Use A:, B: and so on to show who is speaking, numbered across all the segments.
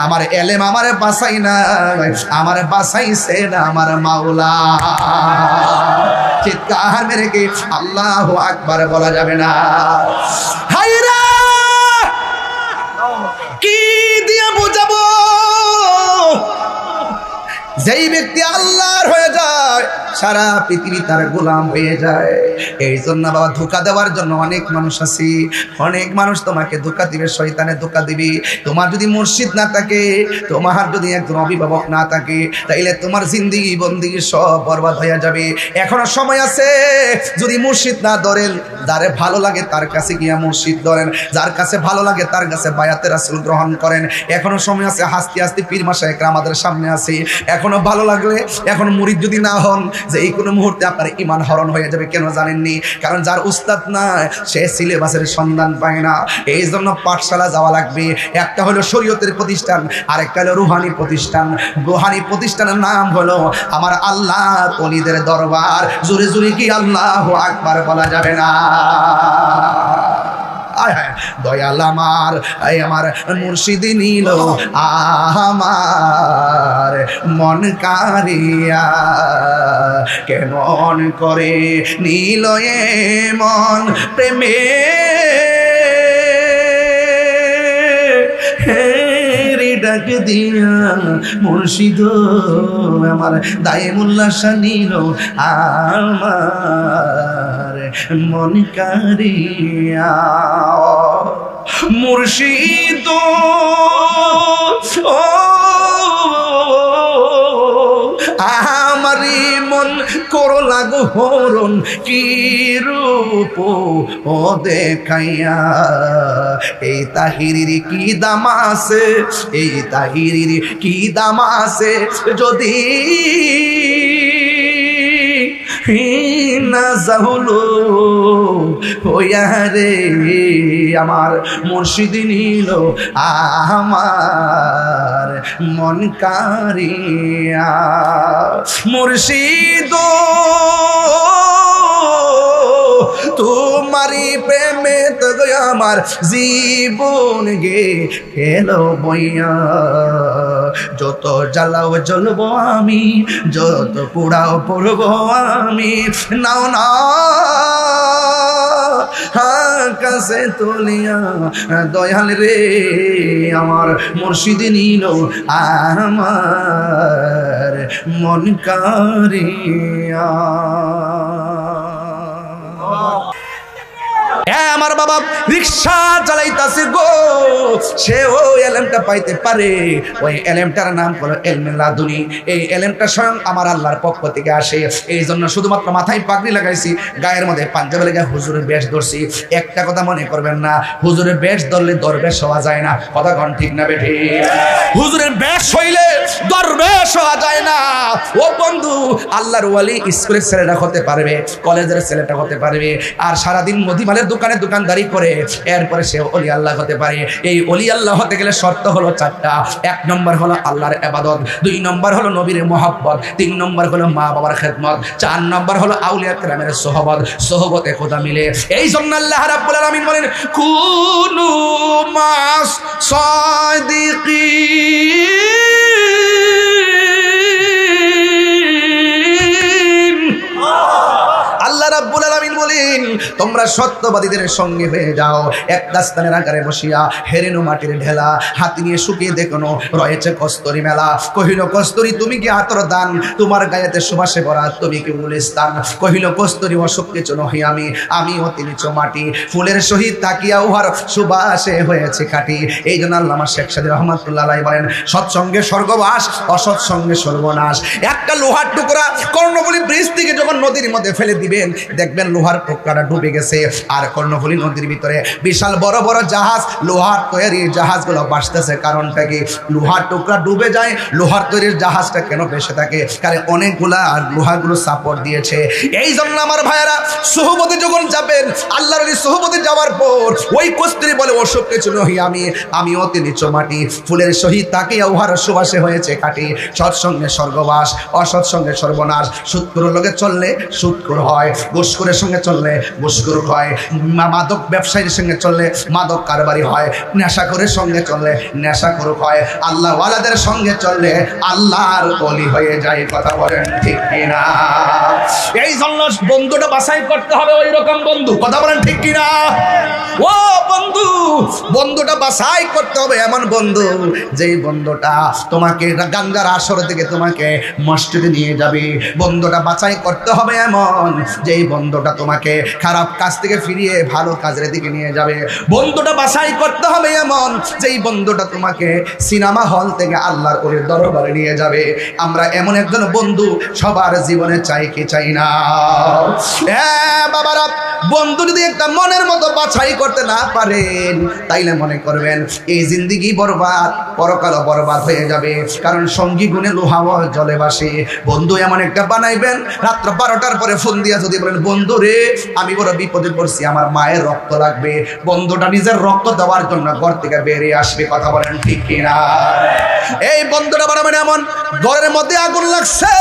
A: আমার এলেম আমারে বাঁচাই না, আমারে বাঁচাইছে না আমার মাওলা। চিৎকার মেরে কি আল্লাহু আকবার বলা যাবে না? হায়রা কি দিয়ে বুঝাবো? যেই ব্যক্তি আল্লাহর হয়ে যায় সারা পৃথিবী তার গোলাম হয়ে যায়। এই জন্য বাবা ধোঁকা দেওয়ার জন্য অনেক মানুষ আছে, অনেক মানুষ তোমাকে ধোঁকা দিবে, শয়তানে ধোঁকা দিবে। তোমার যদি মুর্শিদ না থাকে, তোমার যদি একজন অভিভাবক না থাকে, তাইলে তোমার জিন্দেগি বন্দিগি সব বরবাদ হয়ে যাবে। এখনো সময় আছে, যদি মুর্শিদ না ধরেন, যারে ভালো লাগে তার কাছে গিয়া মুর্শিদ ধরেন, যার কাছে ভালো লাগে তার কাছে বায়াতে রাসূল গ্রহণ করেন। এখনো সময় আছে, হাসতে হাসতে পীর মাশায়েখরা আমাদের সামনে আছে। এখনো ভালো লাগলে, এখন মুরিদ যদি না হন, যে এই কোনো মুহূর্তে আপনার ঈমান হরণ হয়ে যাবে। কেন জানেননি? কারণ যার উস্তাদ নাই সে সিলেবাসের সন্ধান পায় না। এই জন্য পাঠশালা যাওয়া লাগবে। একটা হলো শরীয়তের প্রতিষ্ঠান, আরেকটা হলো রুহানি প্রতিষ্ঠান। রুহানি প্রতিষ্ঠানের নাম হলো আমার আল্লাহর ওলিদের দরবার। জোরে জোরে কি আল্লাহু আকবার বলা যাবে না? দয়াল আমার, আমার মুর্শিদ নিল আমার মন কারিয়া, কেমন করে নিল এ মন প্রেমে ডাক দিয়া মুর্শিদ আমার দায়েমুল্লাহ শাহ নিল আমার মন কারিয়া। মুর্শিদ আমারি মন করো লাগো হরণ, কি রূপ ও দেখাইয়া। এই তাহিরির কি দাম আছে, এই তাহিরির কি দাম আছে, যদি না জাহুলো হইয়া রে আমার মুর্শিদ নিল আমার মন কারিয়া। মুর্শিদ তোমারি প্রেমে তো আমার জীবন গে এলো বইয়া। যত জ্বালাও জ্বলবো আমি, যত পোড়াও পড়বো আমি, নাও না কাছে তুলিয়া দয়াল রে আমার মুর্শিদ নিল আমার মন কারিয়া। আমার বাবা রিক্সা চালাইতাছে গো, সে ওই এলেমটা পাইতে পারে। ওই এলেমটার নাম হলো ইলমে লাদুনী। এই এলেমটা স্বয়ং আমার আল্লাহর পক্ষ থেকে আসে। এই জন্য শুধুমাত্র মাথায় পাগড়ি লাগাইছি, গায়ের মধ্যে পাঞ্জাবি লাগা হুজুরের বেশ ধরছি। একটা কথা মনে করবেন না, হুজুরের বেশ ধরলে দরবেশ হওয়া যায় না। কথা কোন ঠিক না বেঠি? হুজুরের বেশ হইলে দরবেশ হওয়া যায় না। ও বন্ধু, আল্লাহর ওয়ালি স্কুলের ছেলেটা হতে পারবে, কলেজের ছেলেটা হতে পারবে, আর সারাদিন মদিমালের দোকানে দোকানদারি করে এরপরে সে ওলি আল্লাহ হতে পারে। এই ওলি আল্লাহ হতে গেলে শর্ত হলো চারটা। 1 নম্বর হলো আল্লাহর ইবাদত, 2 নম্বর হলো নবীর মহব্বত, 3 নম্বর হলো মা বাবার খেদমত, 4 নম্বর হলো আউলিয়া কেরামের সোহবত। সোহবতে খোদা মিলে। এই জন্য আল্লাহ রাব্বুল আলামিন বলেন, কুনু মাস সাদিকিন। আল্লাহ রাব্বুল আলামিন বলেন, তোমরা সত্যবাদীদের সঙ্গে হয়ে যাও। একটা স্থানের আকারে বসিয়া হেরেনো মাটির ঢেলা, হাতি নিয়ে শুকিয়ে দেখনো রয়েছে কস্তরি মেলা। কহিল কস্তরি তুমি কি আতর দান, তোমার গায়েতে সুবাসে ভরা তুমি কি গুলিস্তান। কহিল কস্তরি অসুখ কিছু নহি আমি, আমি অতি নিচু মাটি, ফুলের সহিত তাকিয়া উহার সুবাসে হয়েছে কাটি। এই জন্য আল্লামা শেখ সাদী রহমাতুল্লাহ আলাইহি বলেন, সৎসঙ্গে স্বর্গবাস, অসৎসঙ্গে সর্বনাশ। একটা লোহার টুকরা কর্ণফুলী ব্রিজ থেকে যখন নদীর মধ্যে ফেলে দিবেন, দেখবেন লোহার টুকরাটা ডুবে গেছে। আর কর্ণফুলী নদীর ভিতরে বিশাল বড় বড় জাহাজ, লোহার তৈরি জাহাজগুলো ভাসতেছে। কারণটা কি? লোহার টুকরা ডুবে যায়, লোহার তৈরির জাহাজটা কেন ভেসে থাকে? কারণ অনেকগুলা লোহাগুলো সাপোর্ট দিয়েছে। এই জন্য আমার ভাইয়েরা, সোহবতে যখন যাবেন, আল্লাহর ওই সোহবতে যাওয়ার পর ওই কস্তুরী বলে, অসুখ কিছু নহি আমি, আমি অতি নিচু মাটি, ফুলের সহিত তাকিয়া উহার সুবাসে হয়েছে কাটি। সৎসঙ্গে স্বর্গবাস, অসৎসঙ্গে সর্বনাশ। সুৎখোরের লগে চললে সুৎখোর হয়, ঘুষখোরের সঙ্গে চললে ঘুষ ঘুষখোর হয়, মাদক ব্যবসায়ীর সঙ্গে চললে মাদক কারবারি হয়, নেশাখোরের সঙ্গে চললে নেশাখোর হয়, আল্লাহ ওয়ালাদের সঙ্গে চললে আল্লাহর ওলি হয়ে যায়। কথা বলেন ঠিক কিনা? এই জন্য বন্ধুটা বাছাই করতে হবে ওই রকম বন্ধু। কথা বলেন ঠিক কিনা? ও বন্ধু, বন্ধুটা বাছাই করতে হবে এমন বন্ধু যেই বন্ধুটা তোমাকে গাঙ্গার আসর থেকে তোমাকে মসজিদে নিয়ে যাবে। বন্ধুটা বাছাই করতে হবে এমন যেই বন্ধুটা তোমাকে খারাপ কাজ থেকে ফিরিয়ে ভালো কাজের দিকে নিয়ে যাবে। বন্ধুটা বাছাই করতে হবে এমন যেই বন্ধুটা তোমাকে সিনেমা হল থেকে আল্লাহর ওলির দরবারে নিয়ে যাবে। আমরা এমন একজন বন্ধু সবার জীবনে চাই কি চাই না? হ্যাঁ বাবারা, বন্ধু যদি একটা মনের মতো বাছাই করতে না পারেন তাইলে মনে করবেন এই জিন্দেগি বরবাদ, পরকালও বরবাদ হয়ে যাবে। কারণ সঙ্গী গুণে লোহাও জলে বাসে। বন্ধু এমন একটা বানাইবেন, রাত্র 12টার পরে ফোন দিয়া যদি বলেন বন্ধু রে আমি বড় বিপদে পড়ছি, আমার মায়ের রক্ত লাগবে, বন্ধুটা নিজের রক্ত দেওয়ার জন্য ঘর থেকে বেরিয়ে আসবে। কথা বলেন ঠিক কিনা? এই বন্ধুটা বানাবেন এমন, ঘরের মধ্যে আগুন লাগছে,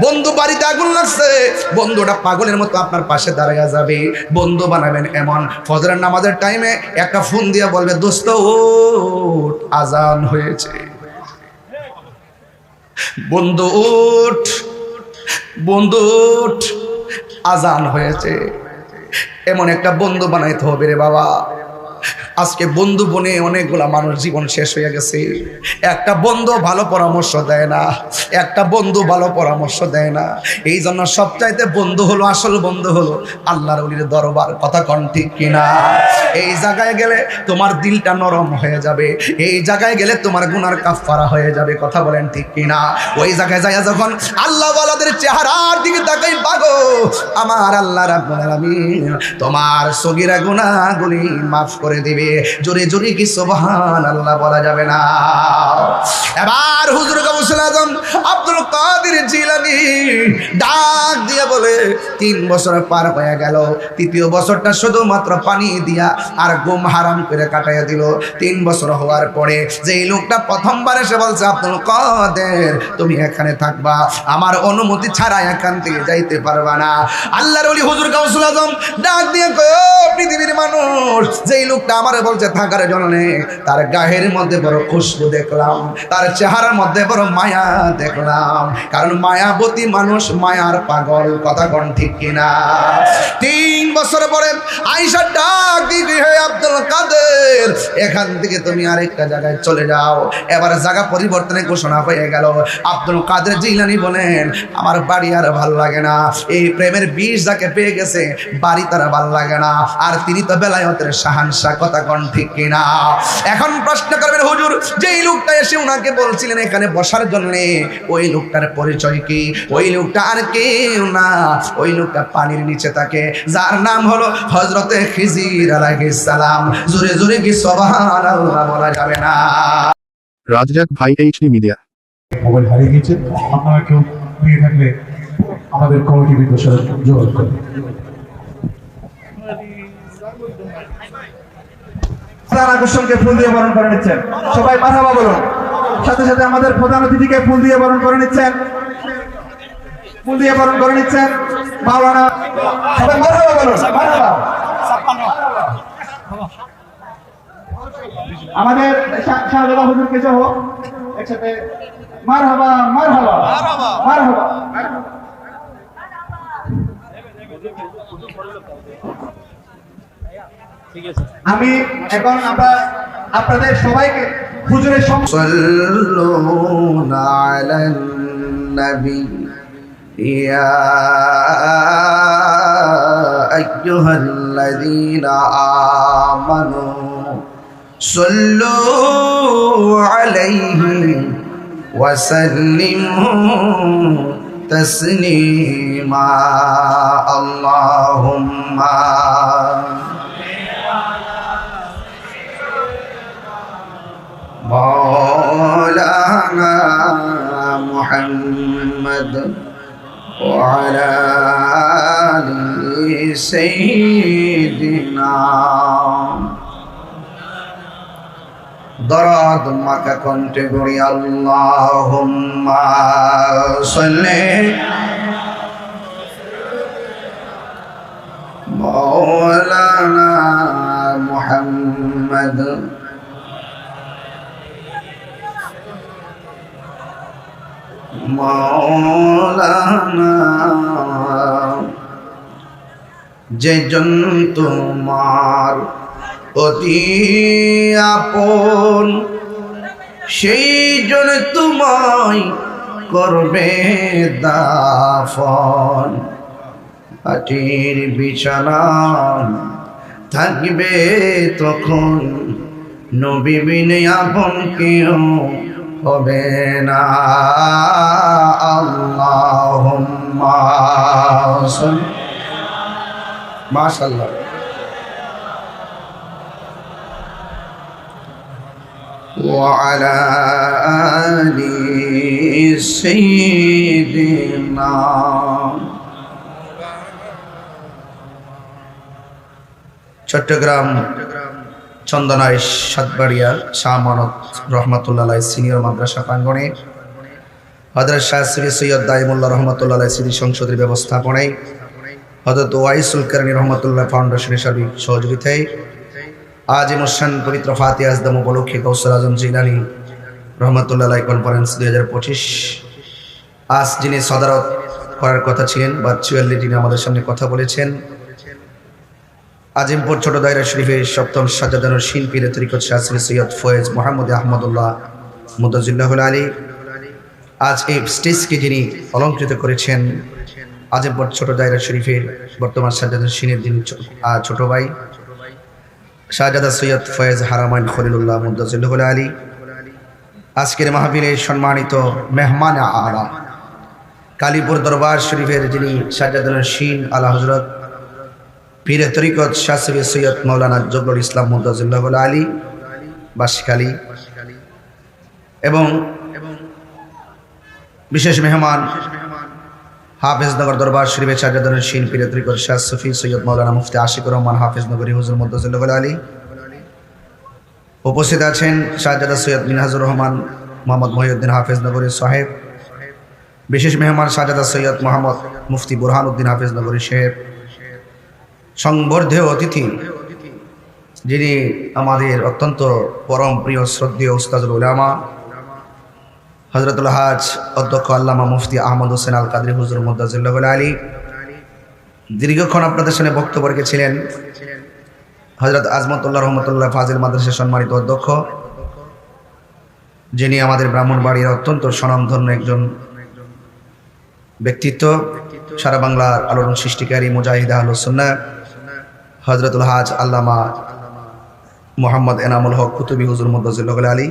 A: বন্ধু বাড়িতে আগুন লাগছে, বন্ধুটা পাগলের মতো আপনার পাশে দাঁড়ায় যাবে। বন্ধু বানাবেন এমন, ফজরের নামাজের টাইমে একটা ফোন দিয়ে বলবে দোস্ত ওঠ আজান হয়েছে, বন্ধু ওঠ, বন্ধু ওঠ আজান হয়েছে। এমন একটা বন্ধু বানাইতে হবে রে বাবা। আজকে বন্ধু বনে অনেকগুলা মানুষ জীবন শেষ হয়ে গেছে। একটা বন্ধু ভালো পরামর্শ দেয় না, একটা বন্ধু ভালো পরামর্শ দেয় না। এই জন্য সবচাইতে বন্ধু হলো, আসল বন্ধু হলো আল্লাহর ওলির দরবার। কথা কন ঠিক কিনা? এই জায়গায় গেলে তোমার দিলটা নরম হয়ে যাবে, এই জায়গায় গেলে তোমার গুনার কাফারা হয়ে যাবে। কথা বলেন ঠিক কিনা? ওই জায়গায় যাইয়া যখন আল্লাহ ওয়ালাদের চেহারার দিকে তাকাই পাগো, আমার আল্লাহ রাব্বুল আলামিন তোমার সগীরা গুনাহগুলি মাফ করে দিবে। জোরে জোরে কি সুবহানাল্লাহ বলা যাবে না? এবার হুজুর গাউসুল আজম আব্দুল কাদের জিলানী ডাক দিয়ে বলে 3 বছর পার হয়ে গেল, 3য় বছরটা শুধুমাত্র পানি দিয়া আর ঘুম হারাম করে কাটাইয়া দিল। 3 বছর হওয়ার পরে যেই লোকটা প্রথমবার এসে বলছে আব্দুল কাদের তুমি এখানে থাকবা, আমার অনুমতি ছাড়া এখান থেকে যাইতে পারবা না। আল্লাহর ওলি হুজুর গাউসুল আজম ডাক দিয়ে কয় ও পৃথিবীর মানুষ, যেই লোকটা আমারে বলছে থাকার জন্য, তার গায়ের মধ্যে বড় খুশবু দেখলাম, তার চেহারার মধ্যে বড় মায়া দেখলাম। কারণ মায়াবতী মানুষ মায়ার পাগল। কথা কোন ঠিক কিনা? 3 বছর পরে আয়েশা ডাক দিয়ে হে আব্দুল কাদের এখান থেকে তুমি আরেকটা জায়গায় চলে যাও। এবার জায়গা পরিবর্তনের ঘোষণা হয়ে গেল। আব্দুল কাদের জিলানী বলেন আমার বাড়ি আর ভালো লাগে না, এই প্রেমের বিষ যাকে পেয়ে গেছে বাড়ি তারা ভালো লাগে না, আর তিনি তো বেলায়েতের শাহানশাহ। কথা কোন ঠিক কিনা? এখন প্রশ্ন করবেন হুজুর যেই লোকটা এসে উনাকে বলছিলেন এখানে বসার জন্য, ওই লোকটার পরিচয় কি? ওই লোকটা আর কেউ না, ওই লোকটা পানির নিচে থাকে, যার নাম হলো হযরতে খিজির আলাইহিস সালাম। জোরে জোরে কি সুবহানাল্লাহ বলা যাবে না?
B: রাজ্জাক ভাই, এইচডি মিডিয়া।
C: মোবাইল হারিয়ে গেছে, আপনারা কেউ পেয়ে থাকলে আমাদের কমিটি বিদ্যুৎ যোগাযোগ করুন। আকর্ষণকে ফুল দিয়ে বরণ করে নিচ্ছেন, সবাই মারহাবা বলুন। সাথে সাথে আমাদের প্রধান অতিথিকে ফুল দিয়ে বরণ করে নিচ্ছেন, ফুল দিয়ে বরণ করে নিচ্ছেন মাওলানা। সবাই মারহাবা বলুন, মারহাবা। আমাদের শাহজাদা হুজুরকে সহ একসাথে মারহাবা মারহাবা মারহাবা। আমি এখন আমরা আপনাদের সবাইকে হুজুরের
A: সাল্লুনা আলান নবী ইয়া আইয়ুহাল্লাযীনা আমানু সাল্লু আলাইহি ওয়া সাল্লিমু তাসলিমা। আল্লাহুম্মা مولانا محمد وعلى آل سيدنا দরদ মাকা কণ্ঠে পড়ি আল্লাহুম্মা সাল্লি مولانا محمد مولانا যেজন তোমার অতি আপন সেই জন তোমায় করবে দাফন মাটির বিছানা থাকবে তখন নবী বিনে আপন কেউ হবে না আল্লাহুম্মা সাল্লি মাশাআল্লাহ وعلى آل سيدنا চট্টগ্রাম চন্দনায় সাতবাড়িয়া শাহ মানত রহমাতুল্লাহ আলাইহি সিনিয়র মাদ্রাসা প্রাঙ্গণে হযরত শাহ শ্রী সৈয়দ দাইমুল্লাহ রহমাতুল্লাহ আলাইহি স্মৃতি সংসদের ব্যবস্থাপনায় হযরত ওয়াইসুল কারণী রহমাতুল্লাহ ফাউন্ডেশনের সার্বিক সহযোগিতায় আজ মুসান পবিত্র ফাতিহা আজদম উপলক্ষে গৌসুল আজম জিলানী রহমাতুল্লাহ আলাইহি কনফারেন্স 2025 আজ যিনি সদারত করার কথা ছিলেন ভার্চুয়ালি যিনি আমাদের সামনে কথা বলেছেন আজিমপুর ছোট দায়রা শরীফের সপ্তম সাজাদানুর শিন পীর তরিকত শাহ শ্রী সৈয়দ ফয়েজ মোহাম্মদ আহমদুল্লাহ মুদাজিল্লাহুল আলী আজ এই স্টেজকে যিনি অলঙ্কৃত করেছেন আজিমপুর ছোট দায়রা শরীফের বর্তমান সাজাদানুর শিনের যিনি ছোট ভাই শাহজাদা সৈয়দ ফয়েজ হারামাইন খলিলুল্লাহ মুদাজিল্লাহুল আলী আজকের মাহফিলের সম্মানিত মেহমান আলা কালীপুর দরবার শরীফের যিনি সাজাদানুর শিন আলা হযরত পীর তরিকত শাহ শ্রী সৈয়দ মাওলানা জবরুল ইসলাম মুদাজিল্লাহুল আলী বাসকালী এবং বিশেষ মেহমান হাফেজনগর দরবার শরীফের সাজাদানুর শিন পীর তরিকত শাহ সুফি সৈয়দ মাওলানা মুফতি আশিকুর রহমান হাফেজনগরী হুজুর মুদাজিল্লাহুল আলী উপস্থিত আছেন শাহজাদা সৈয়দ মিনহাজুর রহমান মোহাম্মদ মহিউদ্দিন হাফেজনগরী সাহেব বিশেষ মেহমান শাহজাদা সৈয়দ মোহাম্মদ মুফতি বুরহানুদ্দিন হাফেজনগরী সাহেব সংবর্ধেয় অতিথি যিনি আমাদের অত্যন্ত পরম প্রিয় শ্রদ্ধেয় উস্তাদুল উলামা হযরতুল হাজ অধ্যক্ষ আল্লামা মুফতি আহমদ হোসেন আল কাদরি হুজুর মুদাজিল্লাহুল আলী দীর্ঘক্ষণ আপনাদের সামনে বক্তব্য রেখেছিলেন হযরত আজমতুল্লাহ রহমতুল্লাহ ফাজিল মাদ্রাসার সম্মানিত অধ্যক্ষ যিনি আমাদের ব্রাহ্মণবাড়ির অত্যন্ত স্বনামধন্য একজন ব্যক্তিত্ব সারা বাংলার আলোড়ন সৃষ্টিকারী মুজাহিদ আহলুস সুন্নাহ হযরতুল হাজ আল্লামা মোহাম্মদ এনামুল হক কুতুবী হুজুর মুদাজিল্লাহুল আলী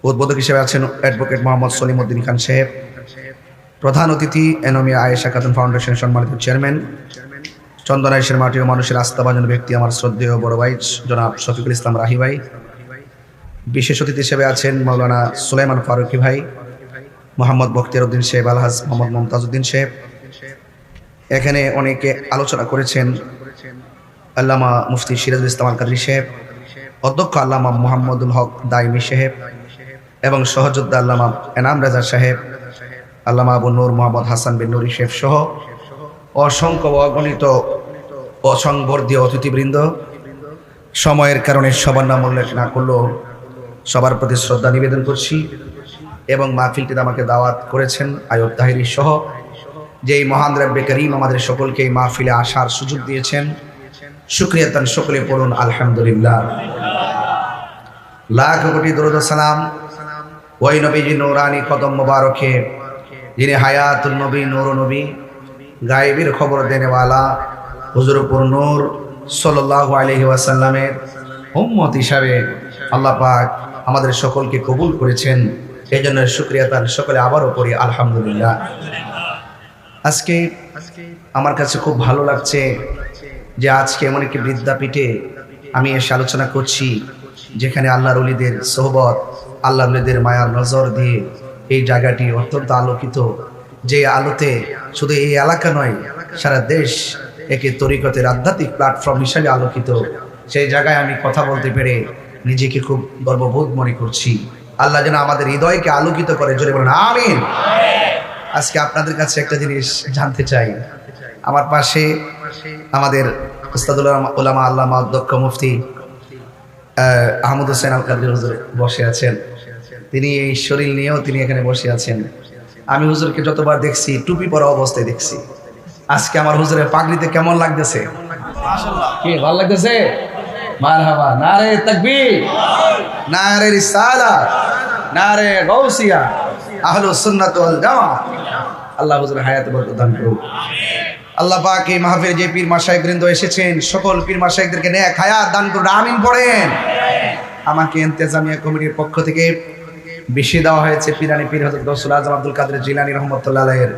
A: উদ্বোধক হিসেবে আছেন অ্যাডভোকেট মোহাম্মদ সলিমউদ্দিন খান সাহেব প্রধান অতিথি এনমিয়া আয়েশা খাতুন ফাউন্ডেশন সম্মানিত চেয়ারম্যান চন্দনাইশের মাটি ও মানুষের আস্থাভাজন ব্যক্তি আমার শ্রদ্ধেয় বড় ভাই জনাব শফিকুল ইসলাম রাহি ভাই বিশেষ অতিথি হিসেবে আছেন মাওলানা সুলাইমান ফারুকি ভাই মোহাম্মদ বখতিয়ার উদ্দিন সাহেব আলহাজ মোহাম্মদ মুমতাজউদ্দিন সাহেব এখানে অনেকে আলোচনা করেছেন আল্লামা মুফতি সিরাজুল ইসলাম আল কাদরি সাহেব অধ্যক্ষ আল্লামা মুহাম্মদুল হক দাইমি সাহেব এবং সহযোদ্ধা আল্লামা এনাম রেজা সাহেব আল্লামা আবু নূর মোহাম্মদ হাসান বিন নুরি সাহেব সহ অসংখ্য অগণিত অসংবর্ধীয় অতিথিবৃন্দ সময়ের কারণে সবার নাম উল্লেখ না করলেও সবার প্রতি শ্রদ্ধা নিবেদন করছি এবং মাহফিলটিতে আমাকে দাওয়াত করেছেন আয়ুব তাহিরি সহ যেই মহান রব্বে করিম আমাদের সকলকে এই মাহফিলে আসার সুযোগ দিয়েছেন শুকরিয়া তান সকলে পড়ুন আলহামদুলিল্লাহ লাখ কোটি দরুদ ও সালাম ওই নবীজি নূরানি কদম মোবারকে যিনি হায়াতুল নবী নূর নবী গায়েবের খবর দেনেওয়ালা হুজুরপুর নূর সাল্লাল্লাহু আলাইহি ওয়াসাল্লামের উম্মত হিসাবে আল্লাহ পাক আমাদের সকলকে কবুল করেছেন এই জন্য শুকরিয়া তার সকলে আবারও পড়ি আলহামদুলিল্লাহ। আজকে আমার কাছে খুব ভালো লাগছে যে আজকে এমন একটি বিদ্যাপীঠে আমি এসে আলোচনা করছি যেখানে আল্লাহর ওলিদের সোহবত আল্লাহর ওলিদের মায়ার নজর দিয়ে এই জায়গাটি অত্যন্ত আলোকিত, যে আলোতে শুধু এই এলাকা নয় সারা দেশ একে তরিকতের আধ্যাত্মিক প্ল্যাটফর্ম হিসাবে আলোকিত। সেই জায়গায় আমি কথা বলতে পেরে নিজেকে খুব গর্ববোধ মনে করছি। আল্লাহ যেন আমাদের হৃদয়কে আলোকিত করে, জোরে বলেন আমিন। আজকে আপনাদের কাছে একটা জিনিস জানতে চাই, আমার পাশে আমাদের উস্তাদুল উলামা আল্লামা অধ্যক্ষ মুফতি আহমদ হোসেন আল কাদরি হুজুর বসে আছেন। তিনি এই শরীর নিয়েও তিনি এখানে বসে আছেন। আমি হুজুরকে যতবার দেখছি টুপি পরা অবস্থায় দেখছি। আজকে আমার হুজুরের পাগড়িতে কেমন লাগতেছে? কি ভালো লাগতেছে? মারহাবা, নারে তাকবীর, নারে রিসালাত, নারে গাউসিয়া, আহলুস সুন্নাত ওয়াল জামাত। আল্লাহ হুজুরের হায়াতে বরকত দান করুন। আল্লাহ পাক এই মাহফিলে যে পীর মাশায়েখবৃন্দ এসেছেন সকল পীর মাশায়েখদেরকে নেক হায়াত দান করুন, আমিন পড়েন। আমাকে ইন্তেজামিয়া কমিটির পক্ষ থেকে বেশি দেওয়া হয়েছে পিরানি পীর হযরত গৌসুল আজম আব্দুল কাদের জিলানী রাহমাতুল্লাহ আলাইহির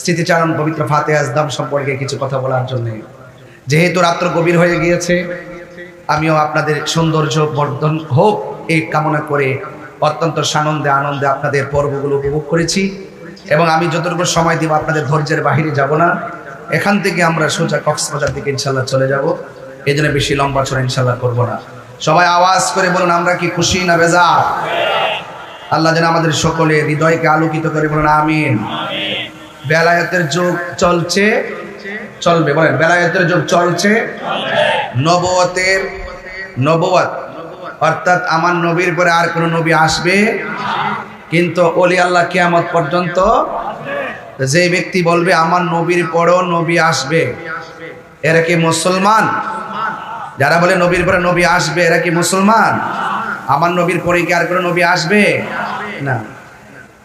A: স্মৃতিচারণ পবিত্র ফাতিহা আজদাম সম্পর্কে কিছু কথা বলার জন্য। যেহেতু রাত্র গভীর হয়ে গিয়েছে, আমিও আপনাদের সৌন্দর্য বর্ধন হোক এই কামনা করে অত্যন্ত সানন্দে আনন্দে আপনাদের পর্বগুলো উপভোগ করেছি এবং আমি যতটুকু সময় দিব আপনাদের ধৈর্যের বাহিরে যাব না। এখান থেকে আমরা সোজা কক্সবাজার দিকে ইনশাল্লাহ চলে যাব। এই জন্য বেশি লম্বা চড়া ইনশাল্লাহ করবো না। সবাই আওয়াজ করে বলুন আমরা কি খুশি না বেজার? আল্লাহ যেন আমাদের সকলে হৃদয়কে আলোকিত করে বলুন আমিন। বেলায়েতের যুগ চলছে, চলবে, বলেন বেলায়েতের যুগ চলছে। নবুয়ত অর্থাৎ আমার নবীর পরে আর কোন নবী আসবে, কিন্তু ওলি আল্লাহ কিয়ামত পর্যন্ত যে ব্যক্তি বলবে আমার নবীর পরও নবী আসবে, এরা কি মুসলমান? যারা বলে নবীর পরে নবী আসবে এরা কি মুসলমান? আমার নবীর পরে কি আর কোনো নবী আসবে না?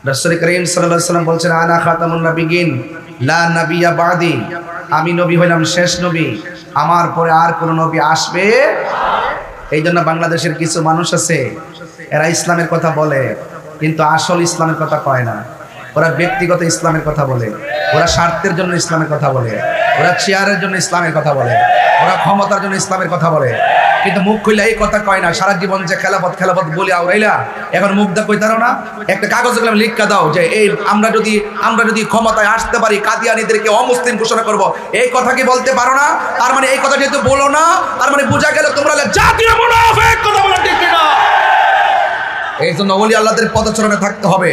A: রাসূল করিম সাল্লাল্লাহু আলাইহি ওয়াসাল্লাম বলছেন আনা খাতামুন নাবিয়িন লা নাবিয়্যা বাদি, আমি নবী হইলাম শেষ নবী, আমার পরে আর কোনো নবী আসবে। এই জন্য বাংলাদেশের কিছু মানুষ আছে এরা ইসলামের কথা বলে কিন্তু আসল ইসলামের কথা কয় না। ওরা ব্যক্তিগত ইসলামের কথা বলে, ওরা স্বার্থের জন্য ইসলামের কথা বলে, ওরা চেয়ারের জন্য ইসলামের কথা বলে, ওরা ক্ষমতার জন্য ইসলামের কথা বলে, কিন্তু মুখ খুললে এই কথা কয় না। সারা জীবন যে খেলাপথ বলে আউরাইলা, এখন মুখ দা কইতারো না। একটা কাগজে কলমে লিখা দাও যে এই আমরা যদি ক্ষমতায় আসতে পারি কাদিয়ানীদেরকে অমুসলিম ঘোষণা করব, এই কথা কি বলতে পারো না? তার মানে এই কথা যেহেতু বলো না, তার মানে বোঝা গেল তোমরা জাতীয় মুনাফিক। কথা বলা ঠিক কিনা? এই জন্য ওলি আল্লাহদের পদচরণে থাকতে হবে।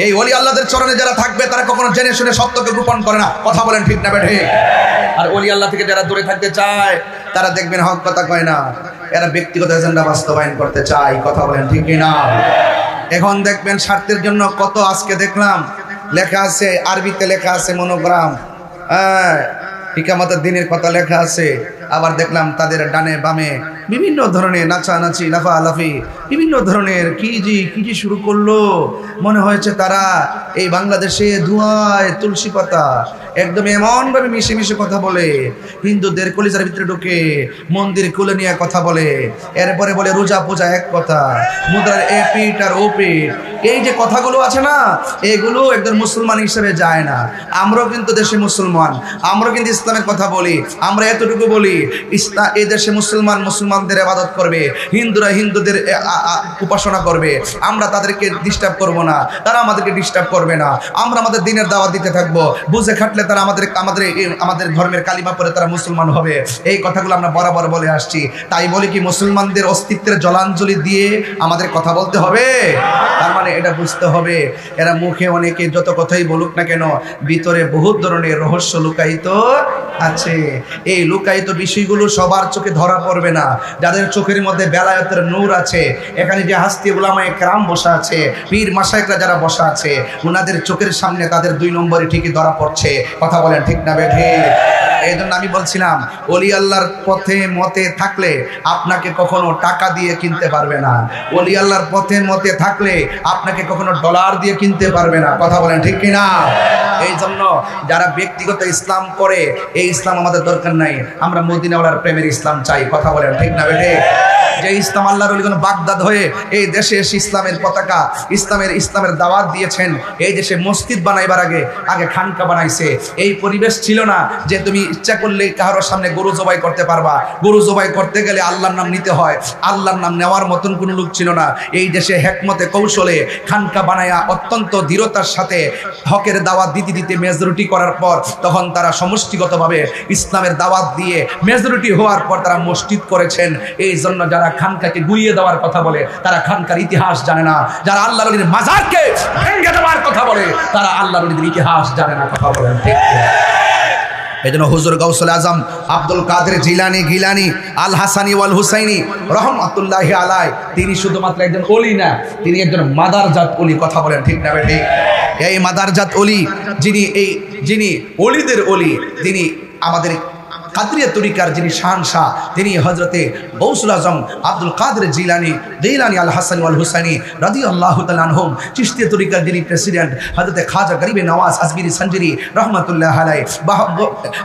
A: এই ওলি আল্লাহদের চরণে যারা থাকবে তারা কখনো জেনে শুনে সত্যকে গোপন করে না। কথা বলেন ঠিক না বেঠে? আর ওলি আল্লাহ থেকে যারা দূরে থাকতে চায় তারা দেখবেন হক কথা কয় না, এরা ব্যক্তিগত এজেন্ডা বাস্তবায়ন করতে চায়। কথা বলেন ঠিক কিনা? এখন দেখবেন স্বার্থের জন্য কত, আজকে দেখলাম লেখা আছে আরবিতে লেখা আছে মনোগ্রাম, ইকামতের দিনের কথা লেখা আছে। আবার দেখলাম তাদের ডানে বামে বিভিন্ন ধরনের নাচানাচি লাফালাফি, বিভিন্ন ধরনের কি জি শুরু করলো। মনে হয়েছে তারা এই বাংলাদেশে ধোঁয়ায় তুলসী পাতা একদম এমনভাবে মিশে মিশে কথা বলে, হিন্দুদের কলিজার ভিতরে ঢুকে মন্দির খুলে নিয়ে কথা বলে, এরপরে বলে রোজা পূজা এক কথা, মুদ্রার এ পিঠ আর ও পিঠ। এই যে কথাগুলো আছে না, এগুলো একজন মুসলমান হিসেবে যায় না। আমরাও কিন্তু দেশে মুসলমান, আমরা কিন্তু ইসলামের কথা বলি। আমরা এতটুকু বলি এই দেশে মুসলমানদের ইবাদত করবে, হিন্দুরা হিন্দুদের উপাসনা করবে, আমরা তাদেরকে ডিস্টার্ব করব না, তারা আমাদেরকে ডিস্টার্ব করবে না, আমরা আমাদের দিনের দাওয়াত দিতে থাকবো। বুঝে খাটলে তারা আমাদের ধর্মের কালিমা পরে তারা মুসলমান হবে। এই কথাগুলো আমরা বরাবর বলে আসছি। তাই বলি কি মুসলমানদের অস্তিত্বের জলাঞ্জলি দিয়ে আমাদের কথা বলতে হবে? তার মানে এটা বুঝতে হবে এরা মুখে অনেকে যত কথাই বলুক না কেন, ভিতরে বহুত ধরনের রহস্য লুকায়িত আছে। এই লুকায়িত বিষয়গুলো সবার চোখে ধরা পড়বে না। যাদের চোখের মধ্যে বেলায়েতের নূর আছে, এখানে যে হাস্তি উলামায়ে কেরাম বসা আছে, পীর মাশায়েখরা যারা বসা আছে, ওনাদের চোখের সামনে তাদের 2 নম্বরে ঠিকই ধরা পড়ছে। কথা বলেন ঠিক না বেঠে? এই জন্য আমি বলছিলাম ওলি আল্লাহর পথে মতে থাকলে আপনাকে কখনো টাকা দিয়ে কিনতে পারবে না। ওলি আল্লাহর পথে মতে থাকলে আপনাকে কখনো ডলার দিয়ে কিনতে পারবে না। কথা বলেন ঠিক কিনা? এই জন্য যারা ব্যক্তিগত ইসলাম করে, এই ইসলাম আমাদের দরকার নাই। আমরা মদিনাওয়ালার প্রেমের ইসলাম চাই। কথা বলেন ঠিক না বেঠে? যে ইসলাম আল্লাহর ওলি বাগদাদ হয়ে এই দেশে এসে ইসলামের পতাকা ইসলামের দাওয়াত দিয়েছেন। এই দেশে মসজিদ বানাইবার আগে খানকা বানাইছে। এই পরিবেশ ছিল না যে তুমি ইচ্ছা করলে কারোর সামনে গরু জবাই করতে পারবা। গরু জবাই করতে গেলে আল্লাহর নাম নিতে হয়, আল্লাহর নাম নেওয়ার মতন কোনো লোক ছিল না। এই দেশে হেকমতে কৌশলে খানকা বানায়া অত্যন্ত দৃঢ়তার সাথে হকের দাওয়াত দিতে মেজরিটি করার পর তখন তারা সমষ্টিগতভাবে ইসলামের দাওয়াত দিয়ে মেজরিটি হওয়ার পর তারা মসজিদ করেছেন। এই জন্য যারা খানকাকে গুড়িয়ে দেওয়ার কথা বলে তারা খানকার ইতিহাস জানে না। যারা আল্লাহর ওলির মাজারকে ভেঙে দেওয়ার কথা বলে তারা আল্লাহর ওলির ইতিহাস জানে না। কথা বলেন ঠিক? এই জন্য হুজুর গাউসুল আজম আব্দুল কাদের জিলানি গিলানি আল হাসানি ওয়াল হুসাইনি রহমাতুল্লাহি আলাই তিনি শুধুমাত্র একজন ওলি না, তিনি একজন মাদারজাত ওলি। কথা বলেন ঠিক না বেঠিক? এই মাদারজাত ওলি যিনি ওলিদের ওলি, তিনি আমাদের কাদরিয়া তরিকার যিনি শাহনশাহ, তিনি হযরতে গাউসুল আজম আব্দুল কাদের জিলানি গিলানি আল হাসানি ওয়াল হুসাইনি রাদিয়াল্লাহু তাআলা আনহুম। চিশতিয়া তরিকার যিনি প্রেসিডেন্ট হযরতে খাজা গরিবে নওয়াজ আজমিরি সঞ্জরি রহমাতুল্লাহি আলাইহি।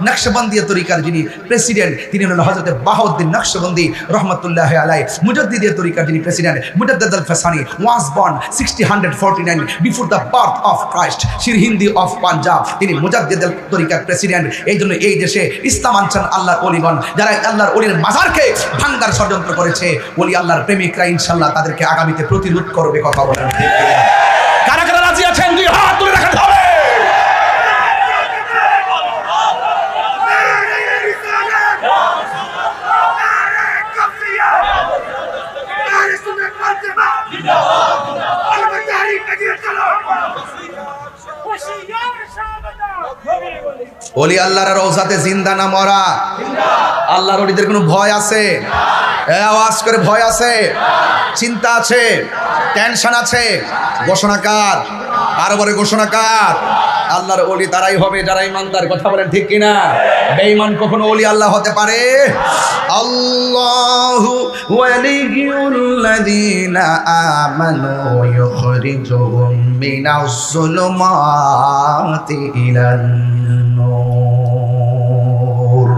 A: নকশবন্দিয়া তরিকার যিনি প্রেসিডেন্ট তিনি হলেন হযরতে বাহাউদ্দিন নকশবন্দি রহমাতুল্লাহি আলাইহি। মুজাদ্দিদিয়া তরিকার যিনি president Mujaddid Alf Sani was born 149 before the birth of Christ, Sirhindi of Punjab, তিনি মুজাদ্দিদ আল তরিকার প্রেসিডেন্ট। এই জন্য এই দেশে ইসলাম আনছেন আল্লাহর ওলিগণ, যারা আল্লাহর ওলির মাজারকে ভাঙার ষড়যন্ত্র করেছে, ওলি আল্লাহর প্রেমিকরা ইনশাআল্লাহ তাদেরকে আগামীতে প্রতিরোধ করবে। কথা বলেন ঠিক কিনা? কারা কারা রাজি আছেন দুই হাত তুলে রাখতে হবে। ওলি আল্লাহর রওজাতে জিন্দা না মরা? আল্লাহর ওলিদের কোনো ভয় আছে? আওয়াজ করে ভয় আছে? চিন্তা আছে? টেনশন আছে? ঘোষণাকার আরো বড় ঘোষণাকার আল্লাহর ওলি তারাই হবে যারা ইমানদার। কথা বলেন ঠিক কিনা? বেঈমান কখনো ওলি আল্লাহ হতে পারে? আল্লাহু ওয়ালিয়ুল্লাযীনা আমানু ইউখরিজুহুম মিনাজ যুলুমাতি ইলান নূর।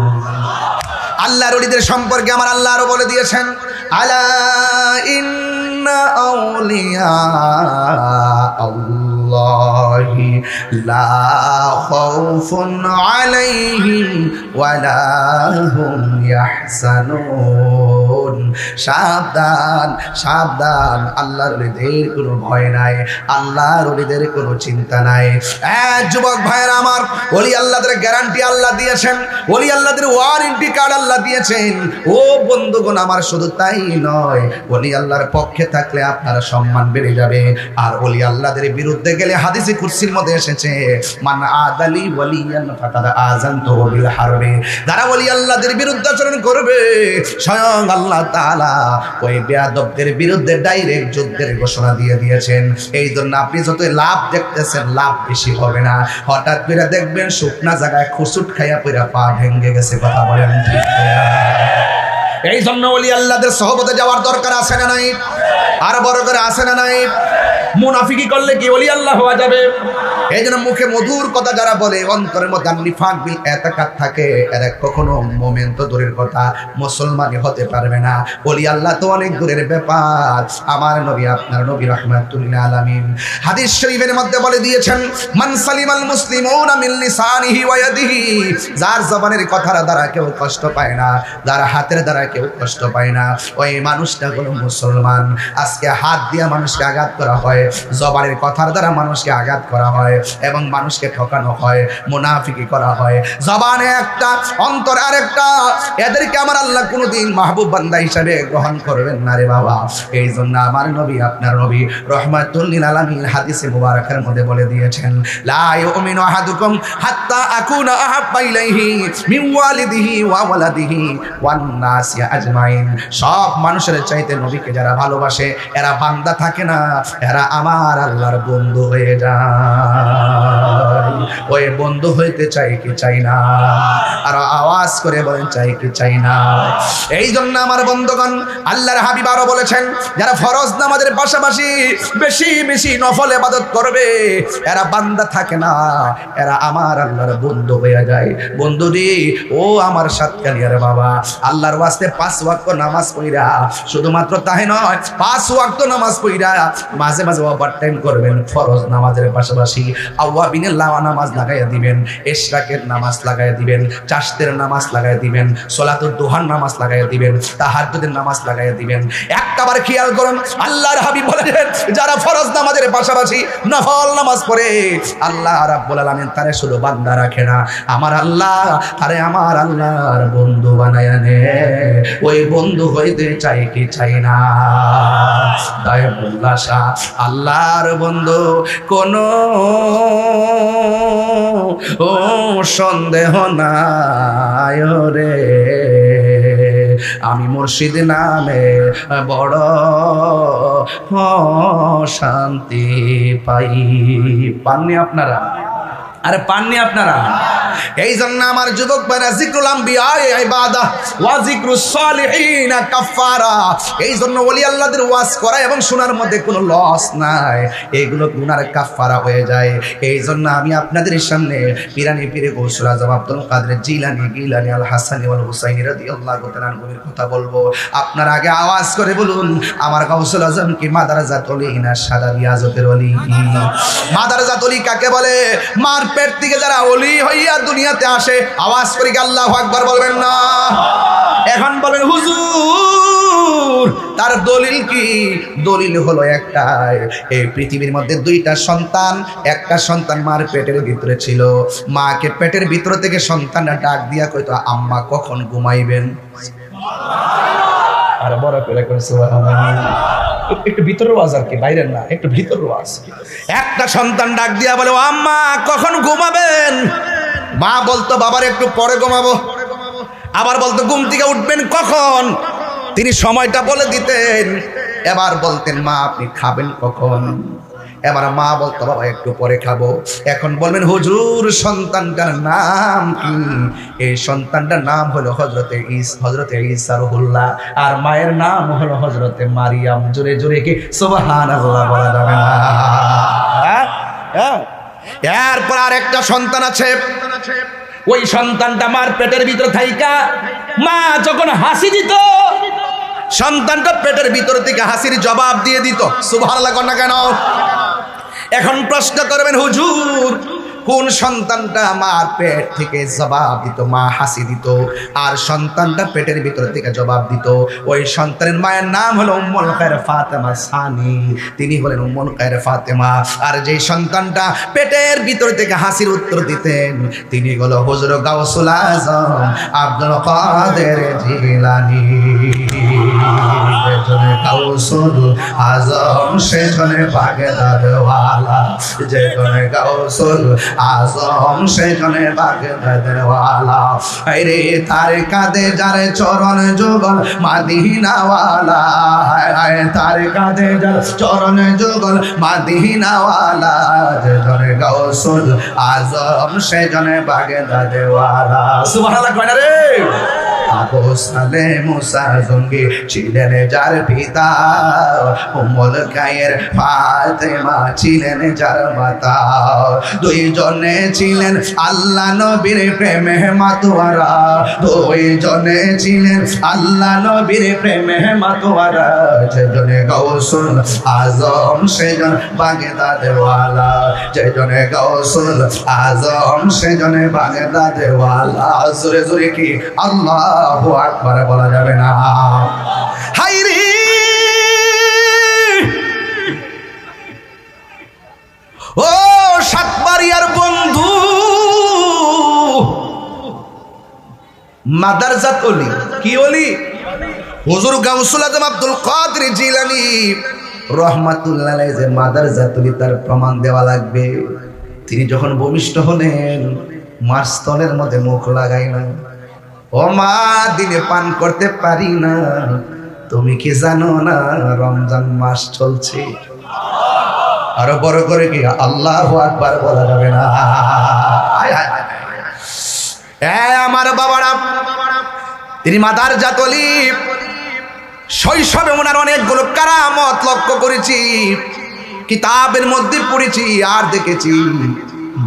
A: আল্লাহর ওলিদের সম্পর্কে আমার আল্লাহ আরো বলে দিয়েছেন, আলা ইন্না আউলিয়া আল্লাহি লা খাউফুন আলাইহিম ওয়ালা হুম ইয়াহজানুন। সাবধান সাবধান, আল্লাহর ওলিদের কোনো ভয় নাই, আল্লাহর ওলিদের কোনো চিন্তা নাই। যুবক ভাইরা আমার, ওলি আল্লাহদের গ্যারান্টি আল্লাহ দিয়েছেন, ওলি আল্লাহদের ওয়ারেন্টি কার্ড আল্লাহ দিয়েছেন। ও বন্ধুগণ আমার, শুধু তাই নয়, ওলি আল্লাহর পক্ষে থাকলে আপনার সম্মান বেড়ে যাবে। আর ওলি আল্লাহদের বিরুদ্ধে গেলে হাদিসে কুরসির মধ্যে এসেছে, মান আদালি ওয়ালিয়ান ফাকাদ আযানতুহু বিল হারবি। যারা ওলি আল্লাহদের বিরুদ্ধে আচরণ করবে, স্বয়ং আল্লাহ তাআলা ওই বেয়াদবদের বিরুদ্ধে ডাইরেক্ট যুদ্ধের ঘোষণা দিয়ে দিয়েছেন। এই জন্য আপনি যত লাভ দেখতেছেন, লাভ বেশি হবে না। হঠাৎ করে দেখবেন শুকনা জায়গায় খুসুট খাইয়া পড়া পা ভেঙে গেছে। কথা বলেন ঠিক না? এই জন্য ওলি আল্লাহদের সহবতে যাওয়ার দরকার আছে না নাই? আর বড় করে আছে না নাই? মুনাফিকি করলে কি ওলি আল্লাহ হওয়া যাবে? এই জন্য মুখে মধুর কথা যারা বলে, অন্তরের মধ্যে নিফাক বিল এতাকাদ থাকে, এরা কখনো মোমেন তো দূরের কথা মুসলমানই হতে পারবে না। ওলি আল্লাহ তো অনেক দূরের ব্যাপার। আমার নবী, আপনার নবী রাহমাতুল্লিল আলামিন হাদিস শরীফের মধ্যে বলে দিয়েছেন, মান সালিমাল মুসলিমুনা মিন লিসানিহি ওয়া ইয়াদিহি। যার জবানের কথার দ্বারা কেউ কষ্ট পায় না, যার হাতের দ্বারা কেউ কষ্ট পায় না, ওই মানুষটা হলো মুসলমান। আজকে হাত দিয়ে মানুষকে আঘাত করা হয়, জবানের কথার দ্বারা মানুষকে আঘাত করা হয় এবং মানুষকে ঠকানো হয়, মুনাফিকি করা হয়। জবানে একটা, অন্তরে আরেকটা। এদেরকে আমার আল্লাহ কোনোদিন মাহবুব বান্দা হিসেবে গ্রহণ করবেন না রে বাবা। এই জন্য আমার নবী, আপনার নবী রাহমাতুল্লিল আলামিন হাদিসে মুবারাকের মধ্যে বলে দিয়েছেন, লা ইউমিনু আহাদুকুম হাত্তা আকুনা আহাব্বা ইলাইহি মিন ওয়ালিদিহি ওয়া ওয়ালাদিহি ওয়ান নাসি আজমাইন। সব মানুষের চাইতে নবীকে যারা ভালোবাসে, এরা বান্দা থাকে না, এরা আমার আল্লাহর বন্ধু হয়ে যায়। ওই বন্ধু হইতে চাই কি চাই না? আর আওয়াজ করে বলেন, চাই কি চাই না? এই জন্য আমার বন্ধুগণ, আল্লাহর হাবিব আরো বলেছেন, যারা ফরজ নামাজের পাশাপাশি বেশি বেশি নফল ইবাদত করবে, এরা বান্দা থাকে না, এরা আমার আল্লাহর বন্ধু হয়ে যায়। বন্ধু রে, ও আমার সাতকালিয়ার বাবা, আল্লাহর ওয়াস্তে 5 ওয়াক্ত নামাজ পড়া, শুধুমাত্র তাই নয়, 5 ওয়াক্ত নামাজ পড়া মাঝে মাঝে ওভারটাইম করবেন। ফরজ নামাজের পাশাপাশি আওয়াবিনের নামাজ লাগাইয়া দিবেন, ইশরাকের নামাজ লাগাইয়া দিবেন, চাশতের নামাজ লাগাইয়া দিবেন, সলাতুল দুহার নামাজ লাগাইয়া দিবেন, তাহাজ্জুদের নামাজ লাগাইয়া দিবেন। একবার খেয়াল করুন, আল্লাহর হাবিব বলেন, যারা ফরজ নামাজের পাশাপাশি নফল নামাজ পড়ে, আল্লাহ রাব্বুল আলামিন তারে শুধু বান্দা রাখে না, আমার আল্লাহ তারে আমার আল্লাহর বন্ধু বানায়া নেয়। ওই বন্ধু হইতে চাই কি চাই না? দায়াতুল্লাহ শাহ আল্লাহর বন্ধু কোন ও সন্দেহ নাই রে, আমি মুর্শিদ নামে বড় শান্তি পাই। পাননি আপনারা? আরে পাননি আপনারা? এই জন্য আমার যুবক ভাইরা যিকরুল আম্বিয়া ইবাদা ওয়া যিকরুস সালিহিন কাফারা। এই জন্য ওলি আল্লাহদের ওয়াজ করা এবং শোনার মধ্যে কোনো লস নাই, এগুলো গুনার কাফারা হয়ে যায়। এই জন্য আমি আপনাদের সামনে পিরানি পীরে গৌসুল আজম আব্দুল কাদের জিলানী গিলানী আল হাসানী ওয়াল হুসাইনী রাদিয়াল্লাহু তাআলা আনহুর কথা বলবো। আপনারা আগে আওয়াজ করে বলুন, আমার গাউসুল আজম কি মাদারাজাতুল ওলি না সাদা রিয়াজতের ওলি? মাদারাজাতুল ওলি কাকে বলে? মার পেট থেকে যারা ওলি হইয়া দুনিয়াতে আসে, আওয়াজ করি আল্লাহু আকবার বলবেন না? এখন বলেন হুজুর তার দলিল কি? দলিল হলো একটাই, এই পৃথিবীর মধ্যে দুইটা সন্তান, একটা সন্তান মার পেটের ভিতরে ছিল, মাকে পেটের ভিতর থেকে সন্তানটা ডাক দিয়া কইতো আম্মা কখন ঘুমাইবেন? আরে বড় করে একটু ভিতরের ওয়াজ আর কি, বাইরের না, একটু ভিতরের ওয়াজ। একটা সন্তান ডাক দিয়া বলে ও আম্মা কখন ঘুমাবেন? মা বলতো বাবার একটু পরে ঘুমাবো, আবার বলতো ঘুম থেকে উঠবেন কখন? তিনি সময়টা বলে দিতেন। এবার বলতেন মা আপনি খাবেন কখন? এবার মা বলতো বাবা একটু পরে খাবো। এখন বলবেন হুজুর সন্তানটার নাম কি? এই সন্তানটার নাম হলো হযরতে ঈসা রুহুল্লাহ, আর মায়ের নাম হলো হযরতে মারিয়াম। জোরে জোরে কি সুবহানাল্লাহ বলা যাবে না? এরপর আর একটা সন্তান আছে, ওই সন্তানটা মার পেটের ভিতর থাইকা মা যখন হাসি দিত, সন্তানটা পেটের ভিতর থেকে হাসির জবাব দিয়ে দিত। সুবহানাল্লাহ না কেন? এখন প্রশ্ন করবেন হুজুর কোন সন্তানটা মার পেট থেকে জবাব দিত, মা হাসি দিত, আর সন্তানটা পেটের ভিতর থেকে জবাব দিত? ওই সন্তানের মায়ের নাম হলো উম্মুল খায়র ফাতেমা সানি, তিনি হলেন উম্মুল খায়র ফাতেমা। আর যেই সন্তানটা পেটের ভিতর থেকে হাসির উত্তর দিতেন, তিনি হলো হুজুর গাউসুল আজম আব্দুল কাদের জিলানী। গাউসুল আজম সেজনে বাগদাদ ওয়ালা, যেজনে গাউসুল আজম সেজনে বাগদাদ ওয়ালা। আরে তার কাঁধে যার চরণ যুগল মদিনা ওয়ালা, তার কাঁধে যার চরণ যুগল মদিনা ওয়ালা, যেজনে গাউসুল আজম সেজনে বাগদাদ ওয়ালা। সুবহানাল্লাহ কয় না রে? আবু সালে মুসা জঙ্গি ছিলেন যার পিতা, উম্মুল খায়র ফাতেমা ছিলেন যার মাতা। দুইজনে ছিলেন আল্লাহ নবীর প্রেমে মাতোয়ারা, দুইজনে ছিলেন আল্লাহ নবীর প্রেমে মাতোয়ারা। যেজনে গাউসুল আজম সেজন বাগদাদ ওয়ালা, যেজনে গাউসুল আজম সেজনে বাগদাদ ওয়ালা। জোরে জোরে কি আল্লাহু আকবার বলা যাবে না? হায়রে ও সাতবাড়িয়ার বন্ধু, মাদারজাত ওলি কি ওলি? হুজুর গাউসুল আজম আব্দুল কাদের জিলানী রহমাতুল্লাহ আলাইহি যে মাদারজাত ওলি, তার প্রমাণ দেওয়া লাগবে। তিনি যখন ভূমিষ্ঠ হলেন মারস্থলের মধ্যে মুখ লাগাই না, ও মা দিনে পান করতে পারি না, তুমি কি জানো না রমজান মাস চলছে? আরো বড় করে কি আল্লাহু আকবার বলা যাবে না? আমার বাবারা, তিনি মাদারজাত ওলি। শৈশবে ওনার অনেকগুলো কারামত লক্ষ্য করেছি, কিতাবের মধ্যে পড়েছি আর দেখেছি।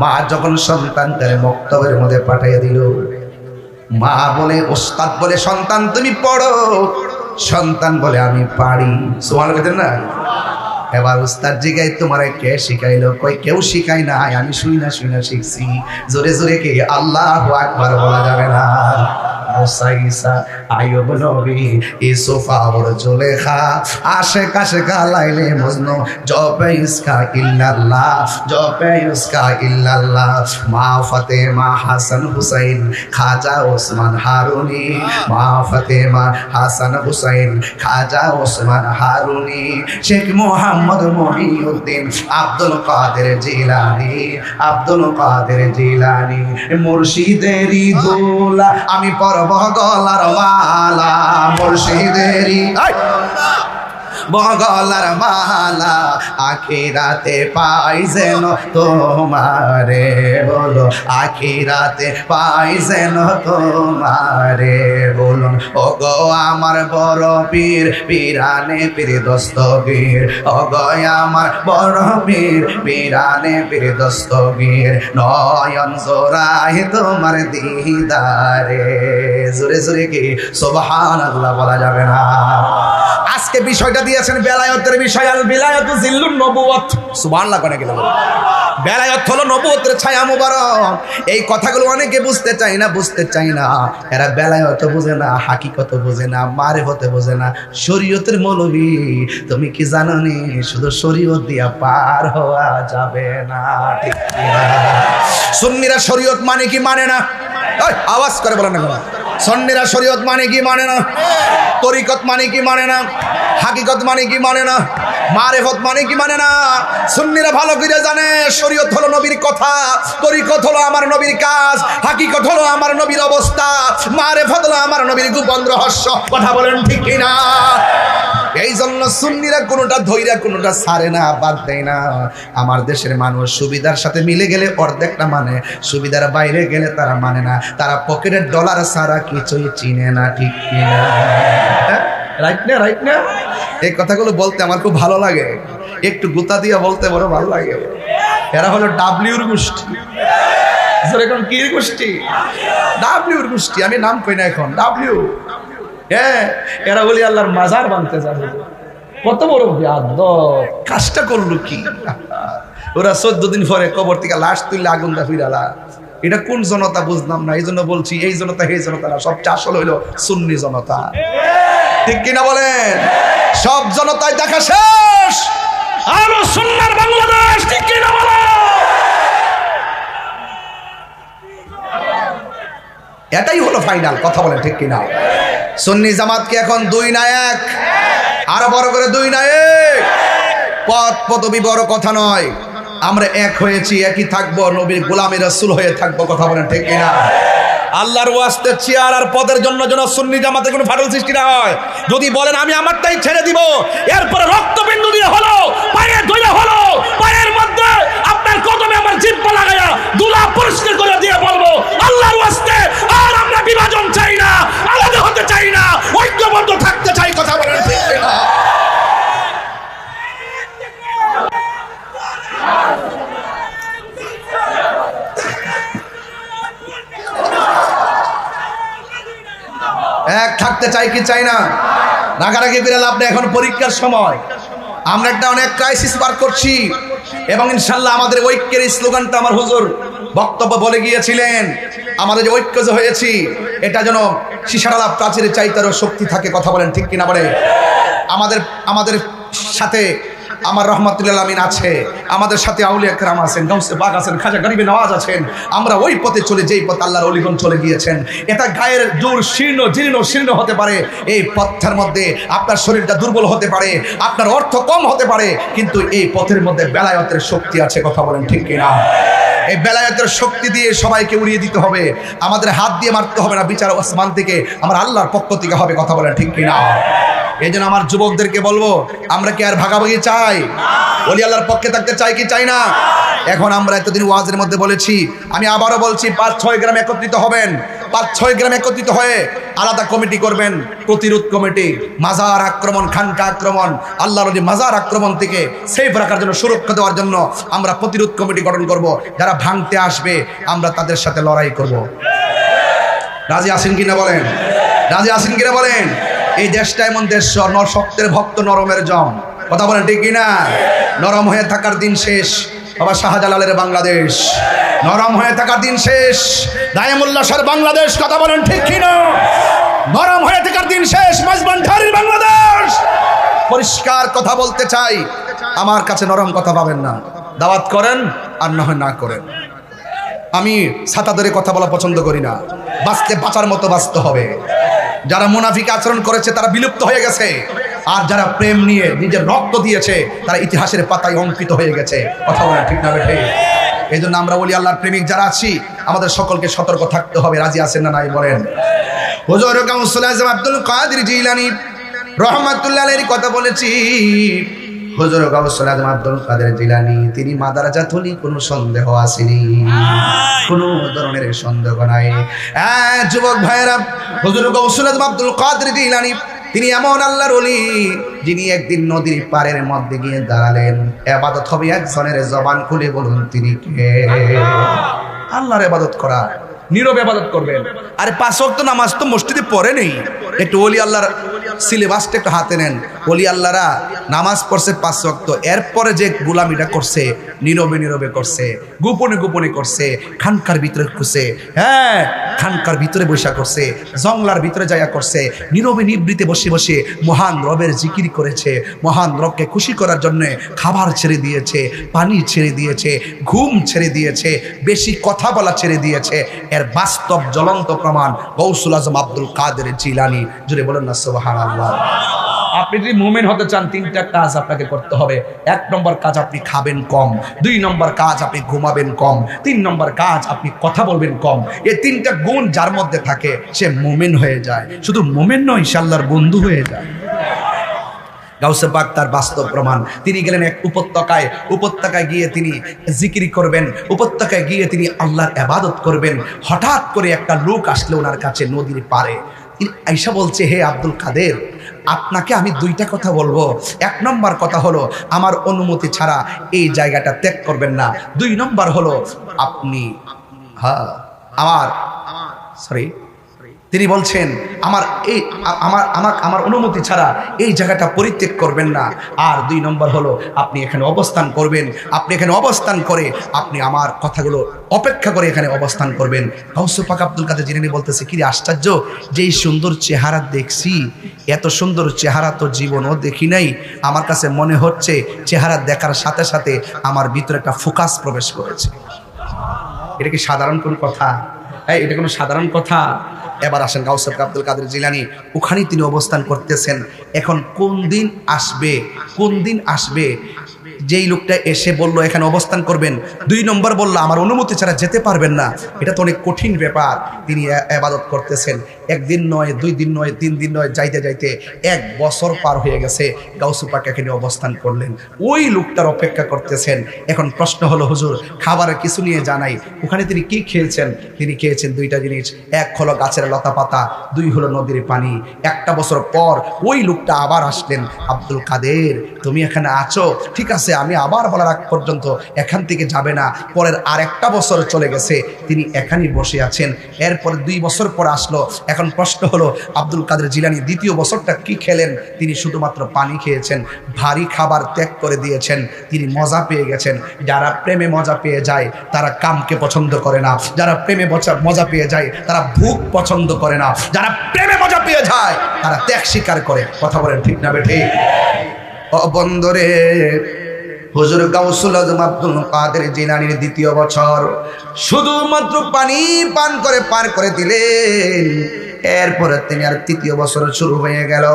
A: মা যখন সন্তানটার মক্তবের মধ্যে পাঠিয়ে দিল, মা বলে ওস্তাদ বলে সন্তান তুমি পড়ো, সন্তান বলে আমি পারি। সুবহানাল্লাহ না? এবার উস্তাদ জিগাই তোমারে কে শিখাইলো? কই কেউ শিখাই না, আমি শুই না শিখছি। জোরে জোরে কি আল্লাহু আকবার বলা যাবে না? উসাইসা আইয়ুব নবী ইউসুফা ওর জুলেখা আশিক আশিক লাইলে মজনু জপে ইসকা ইল্লাল্লাহ জপে ইসকা ইল্লাল্লাহ মা ফাতেমা হাসান হুসাইন খাজা ওসমান হারুনি মা ফাতেমা হাসান হুসাইন খাজা ওসমান হারুনি শেখ মোহাম্মদ মহিউদ্দিন আব্দুল কাদের জিলানী আব্দুল কাদের জিলানী মুর্শিদেরি দোলা আমি পরব গলার মালা মুর্শিদেরি বগলার মালা আখিরাতে পাই যেন তোমারে বলো আখিরাতে পাই যেন তোমারে বলুন ও গো আমার বড় পীর পীরানে পীর দস্তগীর ও গো আমার বড় পীর পীরানে পীর দস্তগীর নয়ন জোড়ায় তোমার দিদারে জোরে জোরে কি সুবহানাল্লাহ বলা যাবে না। আজকে বিষয়টা দিয়েছেন বেলায়েতের বিষয়, আল বেলায়েতু জিল্লুন নবুওয়াত, সুবহানাল্লাহ করে গেল। বেলায়েত হলো নবুয়তের ছায়া মুবারক। এই কথাগুলো অনেকে বুঝতে চায় না। এরা বেলায়েত বোঝে না, হাকিকত বোঝে না, মারিফত বোঝে না, শরীয়তের মৌলবী। তুমি কি জানো নি শুধু শরীয়ত দিয়া পার হওয়া যাবে না, ঠিক না? সুন্নিরা শরীয়ত মানে কি মানে না? আওয়াজ করে বলেন না কেন? সুন্নিরা শরীয়ত মানে কি মানে না? তরিকত মানে কি মানে না? হাকিকত মানে কি মানে না? মারিফত মানে কি মানে না? সুন্নিরা ভালো করে জানে শরীয়ত হলো নবীর কথা, তরিকত হলো আমার নবীর কাজ, হাকিকত হলো আমার নবীর অবস্থা, মারিফত হলো আমার নবীর গোপন রহস্য। কথা বলেন ঠিক কি না? এই জন্য সুন্নিরা কোনোটা ধৈরা কোনোটা ছাড়ে না, বাদ দেয় না। আমার দেশের মানুষ সুবিধার সাথে মিলে গেলে অর্ধেকটা মানে, সুবিধার বাইরে গেলে তারা মানে না। তারা পকেটের ডলার ছাড়া কিছুই চিনে না, ঠিক কিনা? রাইট না? এই কথাগুলো বলতে আমার খুব ভালো লাগে, একটু গুতা দিয়ে বলতে বড় ভালো লাগে। এরা হলো ডাব্লিউর গোষ্ঠী। যেরকম কি গোষ্ঠী? ডাব্লিউর গোষ্ঠী। আমি নাম কই না এখন, ডাব্লিউ। হ্যাঁ, এরা বলি আল্লাহর মাজার বানতে যাবে। কত বড় বেয়াদব! কাজটা করলো কি? ওরা 14 দিন পরে কবর থেকে লাশ তুললে আগুন দা ফিরালা। এটা কোন জনতা বুঝলাম না। এই জন্য বলছি এই জনতা এই জনতা না, সবচেয়ে আসল হইলো সুন্নি জনতা, ঠিক কিনা বলেন? সব জনতায় দেখা শেষ, আরো সুন্নার বাংলাদেশ, ঠিক কিনা বলেন? এটাই হলো ফাইনাল, কথা বলেন ঠিক কিনা? সুন্নি জামাত কি এখন 2 না 1? আরো বড় করে 2 না 1? পদ পদবি বড় কথা নয়, আমরা এক হয়েছি, একই থাকবো, নবীর গোলামী রাসূল হয়ে থাকবো। কথা বলেন ঠিক কিনা? আল্লাহর ওয়াস্তে চেয়ার আর পদের জন্য যেন সুন্নি জামাতে কোনো ফাটল সৃষ্টি না হয়। যদি বলেন আমি আমারটাই ছেড়ে দিব, এরপরে রক্তবিন্দু দিয়ে হলো, পায়ে ধরে হলো, পায়ের মধ্যে আপনার কদমে আমার জিহ্বা লাগায়া দুলা পরিষ্কার করে দিয়ে বলবো আল্লাহর ওয়াস্তে আর আমরা বিভাজন চাই না, আলাদা হতে চাই না, ঐক্যবদ্ধ থাকতে চাই। কথা বলেন ঠিক কিনা? এক থাকতে চাই কি চাই না? রাগারাগি করে লাভ নেই, এখন পরীক্ষার সময়। আমরা একটা অনেক ক্রাইসিস পার করছি এবং ইনশাল্লাহ আমাদের ঐক্যের স্লোগানটা আমার হুজুর বক্তব্য বলে গিয়েছিলেন। আমাদের যে ঐক্য যে হয়েছি, এটা যেন শিশারালা প্রাচীরের চাইতারও শক্তি থাকে। কথা বলেন ঠিক কিনা? বলে আমাদের সাথে আমার রহমাতুল্লাহ আমিন আছে, আমাদের সাথে আউলিয়া কেরাম আছেন, গাউসে পাক আছেন, খাজা গরিবে নওয়াজ আছেন। আমরা ওই পথে চলে, যেই পথ আল্লাহর ওলিগণ চলে গিয়েছেন। এটা গায়ের জোর জীর্ণ হতে পারে, এই পথের মধ্যে আপনার শরীরটা দুর্বল হতে পারে, আপনার অর্থ কম হতে পারে, কিন্তু এই পথের মধ্যে বেলায়েতের শক্তি আছে। কথা বলেন ঠিক কিনা? এই বেলায়েতের শক্তি দিয়ে সবাইকে উড়িয়ে দিতে হবে। আমাদের হাত দিয়ে মারতে হবে না, বিচার আসমান থেকে, আমার আল্লাহর পক্ষ থেকে হবে। কথা বলেন ঠিক কিনা? এই জন্য আমার যুবকদেরকে বলবো, আমরা কি আর ভাগাভাগি চাই? ওলি আল্লাহর পক্ষে থাকতে চাই কি চাই না? এখন আমরা এতদিন ওয়াজের মধ্যে বলেছি, আমি আবারও বলছি, 5-6 গ্রাম একত্রিত হবেন। 5-6 গ্রাম একত্রিত হয়ে আলাদা কমিটি করবেন, প্রতিরোধ কমিটি। মাজার আক্রমণ, খানকা আক্রমণ, আল্লাহর ওলি মাজার আক্রমণ থেকে সেফ রাখার জন্য, সুরক্ষা দেওয়ার জন্য আমরা প্রতিরোধ কমিটি গঠন করব। যারা ভাঙতে আসবে আমরা তাদের সাথে লড়াই করব। রাজি আছেন কিনা বলেন? রাজি আছেন কিনা বলেন? এই দেশটা এমন দেশ, শক্তের ভক্ত নরমের জম। কথা বলেন ঠিক কিনা? নরম হয়ে থাকার দিন শেষ। বাবা শাহজালালের বাংলাদেশ। নরম হয়ে থাকার দিন শেষ। দায়েমুল্লাহর বাংলাদেশ, কথা বলেন ঠিক কিনা? নরম হয়ে থাকার দিন শেষ। মাঝবান্ধারীর বাংলাদেশ। পরিষ্কার কথা বলতে চাই, আমার কাছে নরম কথা পাবেন না। দাওয়াত করেন আর না হয় না করেন। আমি ছাতা ধরে কথা বলা পছন্দ করি না। বাঁচতে বাঁচার মতো বাঁচতে হবে। যারা মুনাফিক আচরণ করেছে তারা বিলুপ্ত হয়ে গেছে, আর যারা প্রেম নিয়ে নিজের রক্ত দিয়েছে তারা ইতিহাসের পাতায় অঙ্কিত হয়ে গেছে। কথা বলেন ঠিক না বেঠিক? এই জন্য আমরা বলি, আল্লাহর প্রেমিক যারা আছি আমাদের সকলকে সতর্ক থাকতে হবে। রাজি আছেন না নাই বলেন? হুজুর গাউসুল আজম আব্দুল কাদের জিলানী রহমাতুল্লাহ আলাইহির কথা বলেছি। হুজুর গাউসুল আজম আব্দুল কাদের জিলানী তিনি মাদারাজাতুলি, কোনো সন্দেহ আসেনি, কোনো ধরনের সন্দেহ নাই। যুবক ভাইরা, হুজুর গাউসুল আজম আব্দুল কাদের জিলানী তিনি এমন আল্লাহর ওলি যিনি একদিন নদীর পাড়ের মধ্যে গিয়ে দাঁড়ালেন। ইবাদত হবে একজনের, জবান খুলে বলুন তিনি কে? আল্লাহর ইবাদত করা, নীরবে ইবাদত করবেন। আরে 5 ওয়াক্ত নামাজ তো মসজিদে পড়ে নেই। একটু ওলি আল্লাহর সিলেবাসটা একটু হাতে নেন। ওলি আল্লাহরা নামাজ পড়ছে 5 ওয়াক্ত, এরপরে যে গোলামিটা করছে নীরবে নীরবে করছে, গোপনে গোপনে করছে, খানকার ভিতরে করছে। হ্যাঁ, খানকার ভিতরে বসে করছে, জংলার ভিতরে যাইয়া করছে, নীরবে নিবৃতে বসে বসে মহান রবের জিকির করেছে। মহান রবকে খুশি করার জন্য খাবার ছেড়ে দিয়েছে, পানি ছেড়ে দিয়েছে, ঘুম ছেড়ে দিয়েছে, বেশি কথা বলা ছেড়ে দিয়েছে। এর বাস্তব জ্বলন্ত প্রমাণ গাউসুল আজম আব্দুল কাদের জিলানী। জুড়ে বলেন না সুবহানাল্লাহ। আপনি যদি মুমিন হতে চান 3টা কাজ আপনাকে করতে হবে। 1 নম্বর কাজ, আপনি খাবেন কম। 2 নম্বর কাজ, আপনি ঘুমাবেন কম। 3 নম্বর কাজ, আপনি কথা বলবেন কম। এই 3টা গুণ যার মধ্যে থাকে সে মুমিন হয়ে যায়। শুধু মুমিন নয়, সে আল্লাহর বন্ধু হয়ে যায়। গাউসে পাক তার বাস্তব প্রমাণ। তিনি গেলেন এক উপত্যকায় গিয়ে তিনি জিকির করবেন, উপত্যকায় গিয়ে তিনি আল্লাহর ইবাদত করবেন। হঠাৎ করে একটা লোক আসলো ওনার কাছে নদীর পাড়ে। আয়েশা বলছে, হে আব্দুল কাদের, আপনাকে আমি 2টা কথা বলবো। 1 নম্বর কথা হলো, আমার অনুমতি ছাড়া এই জায়গাটা ত্যাগ করবেন না। 2 নম্বর হলো, আপনি তিনি বলছেন আমার অনুমতি ছাড়া এই জায়গাটা পরিত্যাগ করবেন না। আর 2 নম্বর হলো, আপনি এখানে অবস্থান করবেন। আপনি এখানে অবস্থান করে আপনি আমার কথাগুলো অপেক্ষা করে এখানে অবস্থান করবেন। গাউসে পাক আব্দুল কাদের জিলানী বলতেছে, কি আশ্চর্য, যে এই সুন্দর চেহারা দেখছি, এত সুন্দর চেহারা তো জীবনও দেখি নাই। আমার কাছে মনে হচ্ছে চেহারা দেখার সাথে সাথে আমার ভিতরে একটা ফোকাস প্রবেশ করেছে। এটা কি সাধারণ কোনো কথা? এটা কোনো সাধারণ কথা? এবার আসেন, গাউসে পাক আব্দুল কাদের জিলানী ওখানেই তিনি অবস্থান করতেছেন। এখন কোন দিন আসবে যেই লোকটা এসে বলল এখানে অবস্থান করবেন, 2 নম্বর বলল আমার অনুমতি ছাড়া যেতে পারবেন না। এটা তো অনেক কঠিন ব্যাপার। তিনি ইবাদত করতেছেন, 1 দিন নয়, 2 দিন নয়, 3 দিন নয়, যাইতে যাইতে 1 বছর পার হয়ে গেছে। গাউসে পাক এখানে অবস্থান করলেন, ওই লোকটার অপেক্ষা করতেছেন। এখন প্রশ্ন হলো, হুজুর খাবারের কিছু নিয়ে জানাই। ওখানে তিনি কি খেয়েছেন? তিনি খেয়েছেন 2টা জিনিস। 1 হলো গাছের লতা পাতা, 2 হলো নদীর পানি। 1টা বছর পর ওই লোকটা আবার আসলেন, আব্দুল কাদের তুমি এখানে আছো, ঠিক আছে, আমি আবার বলার আগ পর্যন্ত এখান থেকে যাবে না। পরের আরেকটা বছর চলে গেছে, তিনি এখানেই বসে আছেন। এরপরে 2 বছর পর আসলো। এখন প্রশ্ন হলো, আব্দুল কাদের জিলানী 2য় বছরটা কি খেলেন? তিনি শুধুমাত্র পানি খেয়েছেন, ভারী খাবার ত্যাগ করে দিয়েছেন। তিনি মজা পেয়ে গেছেন। যারা প্রেমে মজা পেয়ে যায় তারা কামকে পছন্দ করে না। যারা প্রেমে মজা পেয়ে যায় তারা ভুক পছন্দ করে না। যারা প্রেমে মজা পেয়ে যায় তারা ত্যাগ স্বীকার করে। কথা বলেন ঠিক না বেঠিক? ও বন্ধুরে, হুজুর গাউসুল আজম আব্দুল কাদের জিলানীর 2য় বছর শুধুমাত্র পানি পান করে পার করে দিলেন। এরপরে তিনি আর 3য় বছর শুরু হয়ে গেল।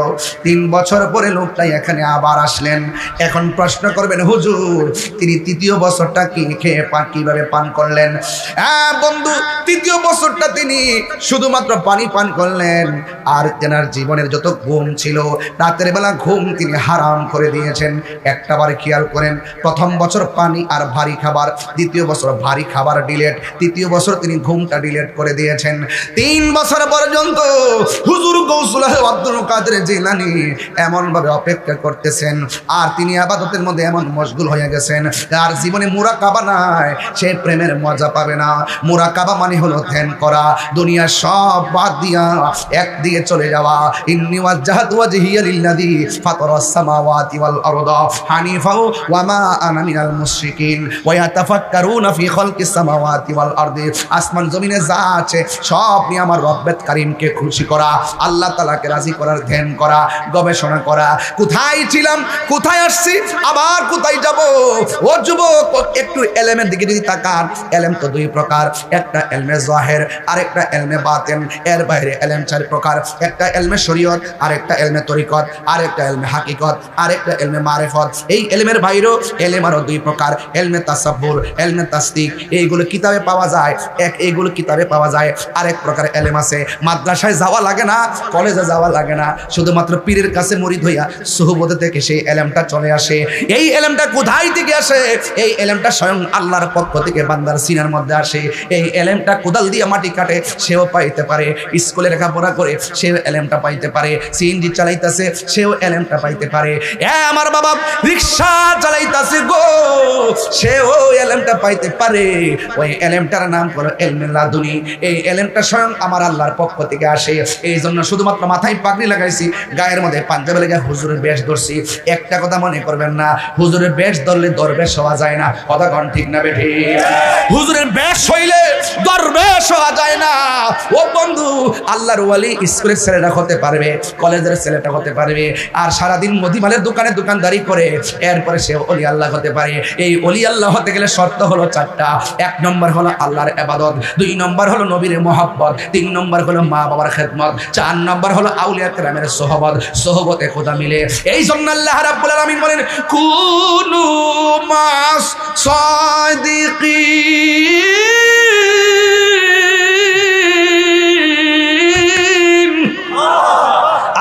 A: 3 বছর পরে লোকটাই এখানে আবার আসলেন। এখন প্রশ্ন করবেন, হুজুর তিনি 3য় বছরটা কি খেয়ে কিভাবে পান করলেন? বন্ধু, 3য় বছরটা তিনি শুধুমাত্র পানি পান করলেন। আর তেনার জীবনের যত ঘুম ছিল, রাতের বেলা ঘুম তিনি হারাম করে দিয়েছেন। একটা বার খেয়াল করেন, 1ম বছর পানি আর ভারী খাবার, 2য় বছর ভারী খাবার ডিলেট, 3য় বছর তিনি ঘুমটা ডিলেট করে দিয়েছেন। 3 বছর পর্যন্ত গো, হুজুর গৌসুল আব্দুল কাদের জিলানী এমন ভাবে অপেক্ষা করতেছেন, আর তিনি ইবাদতের মধ্যে এমন মশগুল হয়ে গেছেন, আর জীবনে মুরাকাবা নাই, সে প্রেমের মজা পাবে না। মুরাকাবা মানে হলো ধ্যান করা, দুনিয়া সব বাদ দিয়া একদিকে চলে যাওয়া। ইন্নী ওয়াজ্জাহতু ওয়াজহিয়া লিল্লাযী ফাতারাস সামাওয়াতি ওয়াল আরদা হানিফা ওয়া মা আনা মিনাল মুশরিকিন ওয়া ইয়াতাফাক্কারুনা ফি খালকিস সামাওয়াতি ওয়াল আরদি। আসমান জমিনে যা আছে সব নিয়ে আমার রব্বে কারীমকে খুশি করা, আল্লাহ তাআলাকে রাজি করার ধ্যান করা, গবেষণা করা। কোথায় ছিলাম, কোথায় আসছি, আবার কোথায় যাব? ও যুবক, একটু এলেমের দিকে যদি তাকান, এলেম তো দুই প্রকার, একটা এলমে জাহির আর একটা এলমে বাতিন। এর বাইরে এলেম চার প্রকার, একটা এলমে শরীয়ত, আর একটা এলমে তরিকত, আর একটা এলমে হাকিকত, আর একটা এলমে মারিফত। এই এলেমের বাইরেও এলেম আরো দুই প্রকার, এলমে তাসাব্বুর, এলমে তাসদিক। এইগুলো কিতাবে পাওয়া যায়, এইগুলো কিতাবে পাওয়া যায়। আরেক প্রকার এলেম আছে, মাদ্রাসায় যাওয়া লাগে না, কলেজে যাওয়া লাগে না, শুধুমাত্র পীরের কাছে মুরিদ হইয়া সুহবত থেকে সেই এলেমটা চলে আসে। এই এলেমটা কোথায় থেকে আসে? এই এলেমটা স্বয়ং আল্লাহর পক্ষ থেকে বান্দার সিনার মধ্যে আসে। এই এলেমটা কোদাল দিয়ে মাটি কাটে সেও পাইতে পারে, স্কুলে লেখাপড়া করে সেও এলেমটা পাইতে পারে, সিএনজি চালাইতেছে সেও এলেমটা পাইতে পারে, আমার বাবা রিক্সা চালাইতেছে গো, সেও এলেমটা পাইতে পারে। ওই এলেমটার নাম হলো এলমে লাদুনী। এই এলেমটা স্বয়ং আমার আল্লাহর পক্ষ থেকে আসে। এই জন্য শুধুমাত্র মাথায় পাগড়ি লাগাইছি, গায়ের মধ্যে পাঞ্জাবি লেগে হুজুরের বেশ ধরছি। একটা কথা মনে করবেন না, হুজুরের বেশ ধরলে দরবেশ হওয়া যায় না। কথা কোন ঠিক না বেঠি? হুজুরের বেশ হইলে দরবেশ হওয়া যায় না। ও বন্ধু, আল্লাহর ওয়ালি স্কুলের ছেলেটা হতে পারবে, কলেজের ছেলেটা হতে পারবে, আর সারাদিন মুদিমালের দোকানে দোকানদারি করে এরপরে সে ওলি আল্লাহ হতে পারে। এই ওলি আল্লাহ হতে গেলে শর্ত হলো চারটা। এক নম্বর হলো আল্লাহর ইবাদত, দুই নম্বর হলো নবীর মহব্বত, তিন নম্বর হলো মা বাবার খেদমত, চার নম্বর হলো আউলিয়া কেরামের সোহবত, সোহবতে খোদা মিলে। এই জন্য আল্লাহ রাব্বুল আলামিন বলেন, কুনু মাস সাদিকিন।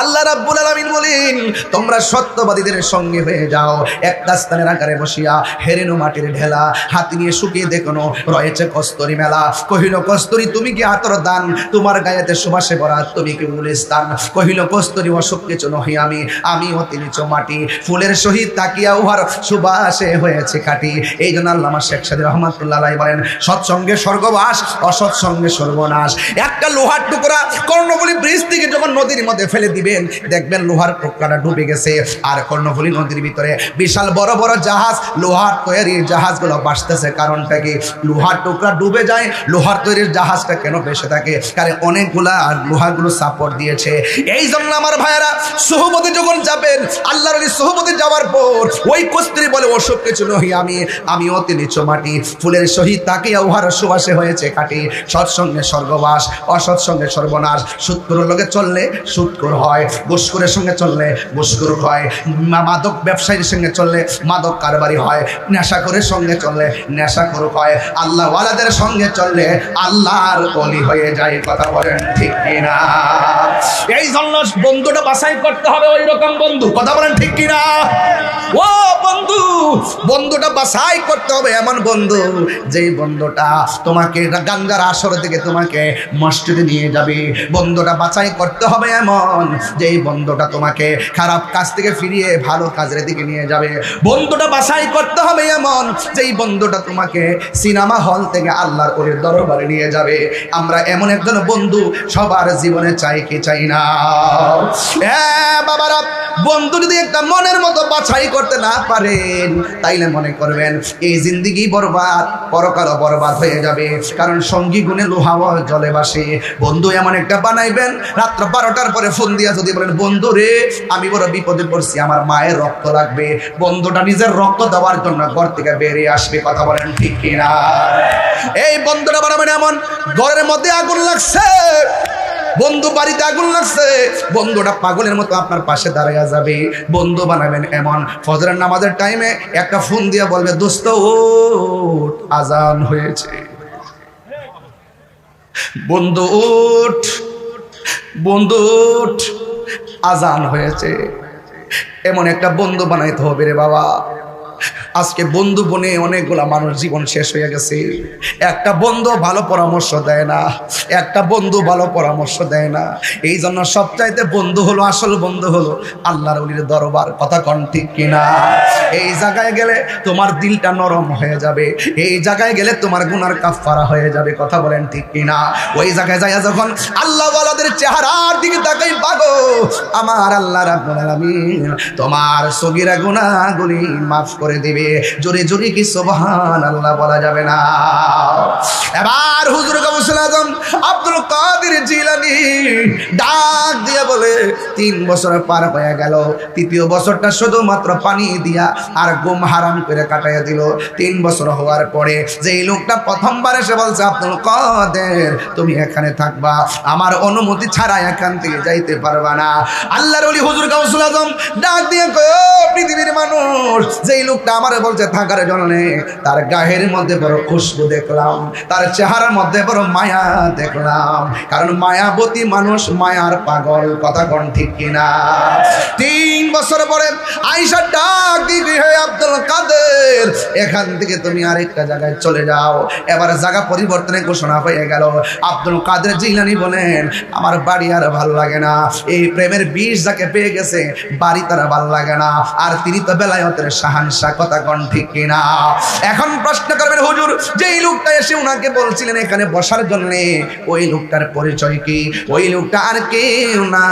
A: আল্লাহ রাব্বুল আলামিন বলেন, তোমরা সত্যবাদীদের সঙ্গে হয়ে যাও। একটা স্থানের আকারে বসিয়া হেরেনো মাটির ঢেলা, হাতি নিয়ে শুকিয়ে দেখনো রয়েছে কস্তরি মেলা। কহিল কস্তরি তুমি কি আতর দান, তোমার গায়েতে সুবাসে ভরা তুমি কি গুলিস্তান। কহিল কস্তরি অসুখ কিছু নহি আমি, আমি অতি নিচু মাটি, ফুলের সহিত তাকিয়া উহার সুবাসে হয়েছে কাটি। এই জন্য আল্লামা শেখ সাদী রহমাতুল্লাহ আলাইহি বলেন, সৎসঙ্গে স্বর্গবাস, অসৎসঙ্গে সর্বনাশ। একটা লোহার টুকরা কর্ণফুলী ব্রিজ থেকে যখন নদীর মধ্যে ফেলে দিবেন, দেখবেন লোহার টুকরাটা ডুবে গেছে, আর কর্ণফুলী নদীর ভিতরে বিশাল বড় বড় জাহাজ, লোহার তৈরি জাহাজগুলো ভাসতেছে। কারণটা কি? লোহার টুকরা ডুবে যায়, লোহার তৈরির জাহাজটা কেন ভেসে থাকে? কারণ অনেকগুলা লোহাগুলো সাপোর্ট দিয়েছে। এই জন্য আমার ভাইয়েরা, সোহবতে যখন যাবেন, আল্লাহর ওই সোহবতে যাওয়ার পর ওই কস্তুরী বলে অসুখ কিছু নহি আমি, আমি অতি নিচু মাটি, ফুলের সহিত তাকিয়া উহার সুবাসে হয়েছে কাটি। সৎসঙ্গে স্বর্গবাস, অসৎসঙ্গে সর্বনাশ। সুৎখোরের লগে চললে সুৎখোর হয়, ঘুষখোরের সঙ্গে চললে ঘুষখোর হয়, মাদক ব্যবসায়ীর সঙ্গে চললে মাদক কারবারি হয়, নেশাখোরের সঙ্গে চললে নেশাখোর হয়, আল্লাহ ওয়ালাদের সঙ্গে চললে আল্লাহর ওলি হয়ে যায়। কথা বলেন ঠিক কিনা? এই জন্য বন্ধুটা বাছাই করতে হবে ওই রকম বন্ধু। কথা বলেন ঠিক কিনা? ও বন্ধু, বন্ধুটা বাছাই করতে হবে এমন বন্ধু, যেই বন্ধুটা তোমাকে গাঙ্গার আসর থেকে তোমাকে মসজিদে নিয়ে যাবে। বন্ধুটা বাছাই করতে হবে এমন, যেই বন্ধুটা তোমাকে খারাপ কাজ থেকে ফিরিয়ে ভালো কাজের দিকে নিয়ে যাবে। বন্ধুটা বাছাই করতে হবে এমন, যেই বন্ধুটা তোমাকে সিনেমা হল থেকে আল্লাহর ওলির দরবারে নিয়ে যাবে। আমরা এমন একজন বন্ধু সবার জীবনে চাই কি চাই না? হ্যাঁ বাবারা, বন্ধু যদি একটা মনের মতো বাছাই করতে না পারেন, তাইলে মনে করবেন এই জিন্দিগি বরবাদ, পরকালও বরবাদ হয়ে যাবে। কারণ সঙ্গী গুণে লোহাও জলে বাসে। বন্ধু এমন একটা বানাইবেন, রাত্র 12টার পরে ফোন দিয়া যদি বলেন, বন্ধু রে আমি বড় বিপদে পড়ছি, আমার মায়ের রক্ত লাগবে, বন্ধুটা নিজের রক্ত দেওয়ার জন্য ঘর থেকে বেরিয়ে আসবে। কথা বলেন ঠিক কিনা? এই বন্ধুটা বানাবেন এমন, ঘরের মধ্যে আগুন লাগছে, বন্ধু বাড়িতে আগুন লাগছে, বন্ধুটা পাগলের মতো আপনার পাশে দাঁড়াইয়া যাবে। বন্ধু বানাবেন এমন, ফজরের নামাজের টাইমে একটা ফোন দিয়ে বলবে, দোস্ত ওঠ, আজান হয়েছে। বন্ধু ওঠ, বন্ধু ওঠ, আজান হয়েছে। এমন একটা বন্ধু বানাইতে হবে রে বাবা। আজকে বন্ধু বনে অনেকগুলা মানুষ জীবন শেষ হয়ে গেছে। একটা বন্ধু ভালো পরামর্শ দেয় না, একটা বন্ধু ভালো পরামর্শ দেয় না। এই জন্য সবচাইতে বন্ধু হলো, আসল বন্ধু হলো আল্লাহর ওলির দরবার। কথা কন ঠিক কিনা? এই জায়গায় গেলে তোমার দিলটা নরম হয়ে যাবে, এই জায়গায় গেলে তোমার গুনার কাফারা হয়ে যাবে। কথা বলেন ঠিক কিনা? ওই জায়গায় যাইয়া যখন আল্লাহ ওয়ালাদের চেহারার দিকে তাকাই পাগো, আমার আল্লাহ রাব্বুল আলামিন তোমার সগীরা গুনাহগুলি মাফ করে দিবে। জোরে জোরে কি সুবহানাল্লাহ বলা যাবে না? এবার হুজুর গাউসুল আজম আব্দুল কাদের জিলানী ডাক দিয়ে বলে, 3 বছর পার হয়ে গেল, 3য় বছরটা শুধুমাত্র পানি দিয়া আর ঘুম হারাম করে কাটাইয়া দিল। 3 বছর হওয়ার পরে যেই লোকটা প্রথমবার এসে বলছে, আব্দুল কাদের তুমি এখানে থাকবা, আমার অনুমতি ছাড়া এখান থেকে যাইতে পারবা না। আল্লাহর ওলি হুজুর গাউসুল আজম ডাক দিয়ে কয়, ও পৃথিবীর মানুষ, যেই লোকটা আমারে বলছে থাকার জন্য, তার গায়ের মধ্যে বড় খুশবু দেখলাম, তার চেহারার মধ্যে বড় মায়া দেখলাম। কারণ মায়াবতী মানুষ মায়ার পাগল। কথা কোন ঠিক কিনা? 3 বছর পরে আয়েশা ডাক দিবি, হে আব্দুল কাদের এখান থেকে তুমি আরেকটা জায়গায় চলে যাও। এবার জায়গা পরিবর্তনের ঘোষণা হয়ে গেল। আব্দুল কাদের জিলানী বলেন, আমার বাড়ি আর ভালো লাগে না, এই প্রেমের বিষ যাকে পেয়ে গেছে বাড়ি তারা ভালো লাগে না, আর তিনি তো বেলায়েতের শাহানশাহ। কথা কোন ঠিক কিনা? এখন প্রশ্ন করবেন, হুজুর যেই লোকটা এসে উনাকে বলছিলেন এখানে বসার জন্য, ওই লোকটার পরিচয় কি? ওই লোকটা আর কেউ না,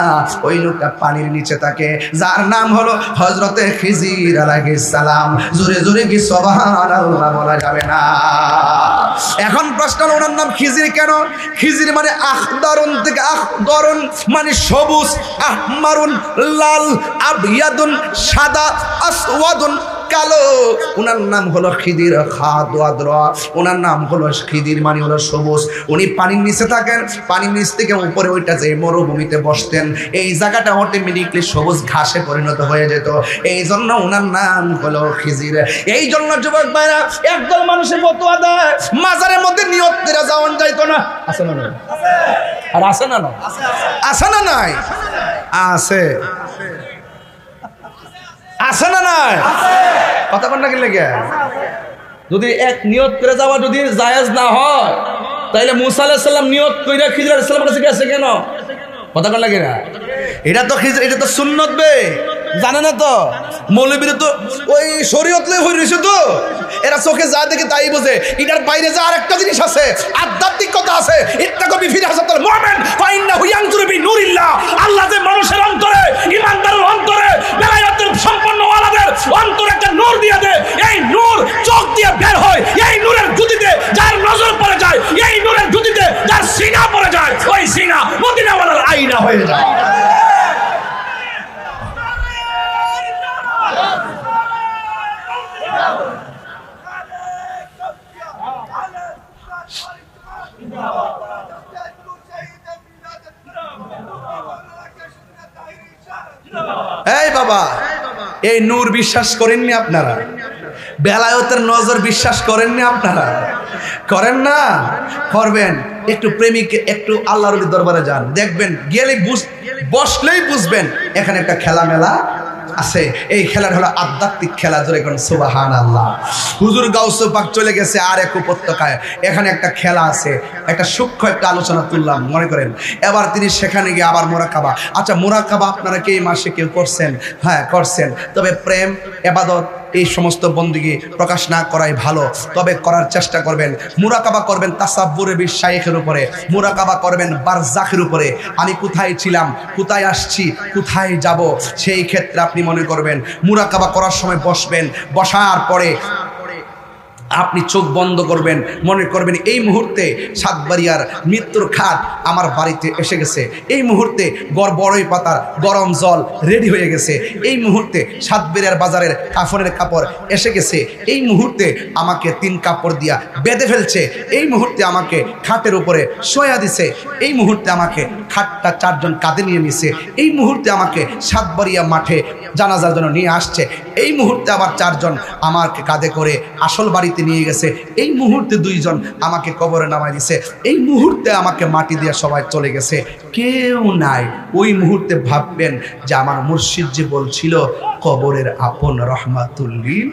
A: ওই লোকটা পানির নিচে থাকে, যার নাম হলো হযরতে খিজির আলাইহিস সালাম। জোরে জোরে কি সুবহানাল্লাহ বলা যাবে না? এখন প্রশ্ন হলো, ওনার নাম খিজির কেন? খিজির মানে আখদারুন থেকে, আখদারুন মানে সবুজ, আহমারুন লাল, আবিয়াদুন সাদা, আসওয়াদুন কালো। ওনার নাম হলো খিদির খাদওয়াদরা, ওনার নাম হলো খিদির মানে হলো সবুজ। উনি পানির নিচে থাকেন, পানির নিচ থেকে উপরে ওইটা যে মরুভূমিতে বসতেন, এই জায়গাটা অটোমেটিকলি সবুজ ঘাসে পরিণত হয়ে যেত, এই জন্য ওনার নাম হলো খিজির। এই জন্য যুবক ভাইরা, একদল মানুষের ফতোয়া দেয় মাজারের মধ্যে নিয়ত করে যাওয়ান যাইতো না। আছে না? আর আছে না? আছে না? নাই আছে, আছে না? নাই কথা বল না, কি লেগে? যদি এক নিয়ত করে যাওয়া যদি জায়েজ না হয়, তাইলে মুসা আলাইহিস সালাম নিয়ত কইরা খিজির আলাইহিস সালামের কাছে গেছে কেন? কথা বল লাগে না? এটা তো খিজির, এটা তো সুন্নত বে, জানে না তো? মৌলবীরা তো ওই শরীয়ত লয়ে হই রইছে তো, এরা চোখে যা দেখে তাই বোঝে। এটার বাইরে যা আরেকটা জিনিস আছে, আধ্যাত্মিকতা আছে। ইত্তাকু বিফি হাসাতুল মুমিন ফাইন্নাহু ইয়ানজুরু বিনুরিল্লাহ। আল্লাহ যে মানুষের অন্তরে, ঈমানদারের অন্তরে, বেলায়েতের সম্পন্ন ওয়ালাদের অন্তরে একটা নূর দিয়ে দেয়, এই নূর চোখ দিয়ে বের হয়, এই নূরের জ্যোতিতে যার নজর পড়ে যায়, এই নূরের জ্যোতিতে যার সিনা পড়ে যায়, ওই সিনা মদিনাওয়ালার আয়না হয়ে যায়। এই বাবা, এই নূর বিশ্বাস করেননি আপনারা? বেলায়েতের নজর বিশ্বাস করেননি আপনারা? করেন না? করবেন। একটু প্রেমিক, একটু আল্লাহর ওলির দরবারে যান, দেখবেন, গেলে বসলেই বুঝবেন এখানে একটা খেলা মেলা আছে। এই খেলার হলো আধ্যাত্মিক খেলা। জোরে কোন সুবহানাল্লাহ। হুজুর গাউস পাক চলে গেছে আর এক উপত্যকায়, এখানে একটা খেলা আছে, একটা সূক্ষ্ম একটা আলোচনা তুললাম মনে করেন। এবার তিনি সেখানে গিয়ে আবার মোরাকাবা। আচ্ছা, মোরাকাবা আপনারা কি এই মাসে কেউ করছেন? হ্যাঁ করছেন। তবে প্রেম, ইবাদত, এই সমস্ত বন্দেগী প্রকাশ না করাই ভালো, তবে করার চেষ্টা করবেন। মুরাকাবা করবেন তাসাব্বুরে বিশাইখের উপরে, মুরাকাবা করবেন বারজাখের উপরে। আমি কোথায় ছিলাম, কোথায় আসছি, কোথায় যাব, সেই ক্ষেত্রে আপনি মনে করবেন মুরাকাবা করার সময় বসবেন, বসার পরে আপনি চোখ বন্ধ করবেন, মনে করবেন এই মুহূর্তে সাতবাড়িয়ার মৃত্যুর খাট আমার বাড়িতে এসে গেছে, এই মুহূর্তে বড়ই পাতার গরম জল রেডি হয়ে গেছে, এই মুহূর্তে সাতবাড়িয়ার বাজারের কাফনের কাপড় এসে গেছে, এই মুহূর্তে আমাকে 3 কাপড় দিয়া বেঁধে ফেলছে, এই মুহূর্তে আমাকে খাটের উপরে শোয়া দিছে, এই মুহূর্তে আমাকে খাটটা 4 জন কাঁধে নিয়ে নিছে, এই মুহূর্তে আমাকে সাতবাড়িয়া মাঠে জানাজার জন্য নিয়ে আসছে। এই মুহূর্তে আবার 4 জন আমাকে কাঁধে করে আসল বাড়িতে নিয়ে গেছে। এই মুহূর্তে 2 জন আমাকে কবরে নামায় দিছে। এই মুহূর্তে আমাকে মাটি দিয়ে সবাই চলে গেছে, কেউ নাই। ওই মুহূর্তে ভাববেন যে আমার মুর্শিদ যে বলছিল কবরের আপন রহমাতুল্লিল,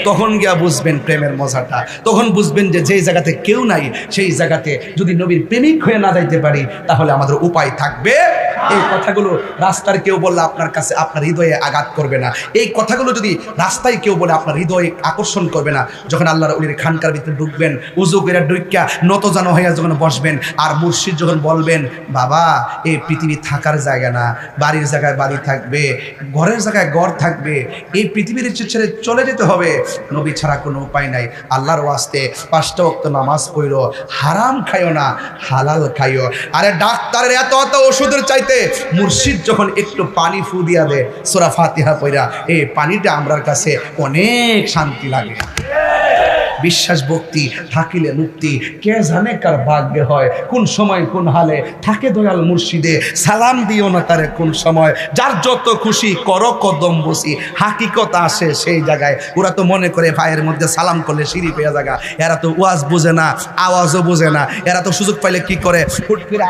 A: তখন গিয়া বুঝবেন প্রেমের মজাটা। তখন বুঝবেন যে যেই জায়গাতে কেউ নাই সেই জায়গাতে যদি নবীর প্রেমিক হয়ে না যাইতে পারি তাহলে আমাদের উপায় থাকবে। এই কথাগুলো রাস্তার কেউ বললে আপনার কাছে আপনার হৃদয়ে আঘাত করবে না। এই কথাগুলো যদি রাস্তায় কেউ বলে আপনার হৃদয়ে আকর্ষণ করবে না। যখন আল্লাহর ওলির খানকার ভিতরে ঢুকবেন, উজু করে ঢুকিয়া নতজানো হইয়া যখন বসবেন, আর মুর্শিদ যখন বলবেন বাবা এই পৃথিবী থাকার জায়গা না, বাড়ির জায়গায় বাড়ি থাকবে, ঘরের জায়গায় ঘর থাকবে, এই পৃথিবীর ছেড়ে চলে যেতে হবে, নবী ছাড়া কোনো উপায় নাই। আল্লাহর ওয়াস্তে 5টা ওয়াক্ত নামাজ পড়ো, হারাম খাইও না, হালাল খাইও। আরে ডাক্তারের এত ওষুধের চাইতে মুর্শিদ যখন একটু পানি ফু দিয়া দেয় সূরা ফাতিহা পড়া, এই পানিটা আমরার কাছে অনেক শান্তি লাগে। বিশ্বাস ভক্তি থাকিলে মুক্তি, কে জানে কার ভাগ্যে হয়, কোন সময় কোন হালে থাকে দয়াল মুর্শিদে। সালাম দিও না তারে কোন সময়, যার যত খুশি করো কদম বসি, হাকিকত আসে সেই জায়গায়। ওরা তো মনে করে ভাইয়ের মধ্যে সালাম করলে সিঁড়ি পেয়ে জায়গা, এরা তো ওয়াজ বুঝে না, আওয়াজও বুঝে না। এরা তো সুযোগ পাইলে কি করে, হুট করে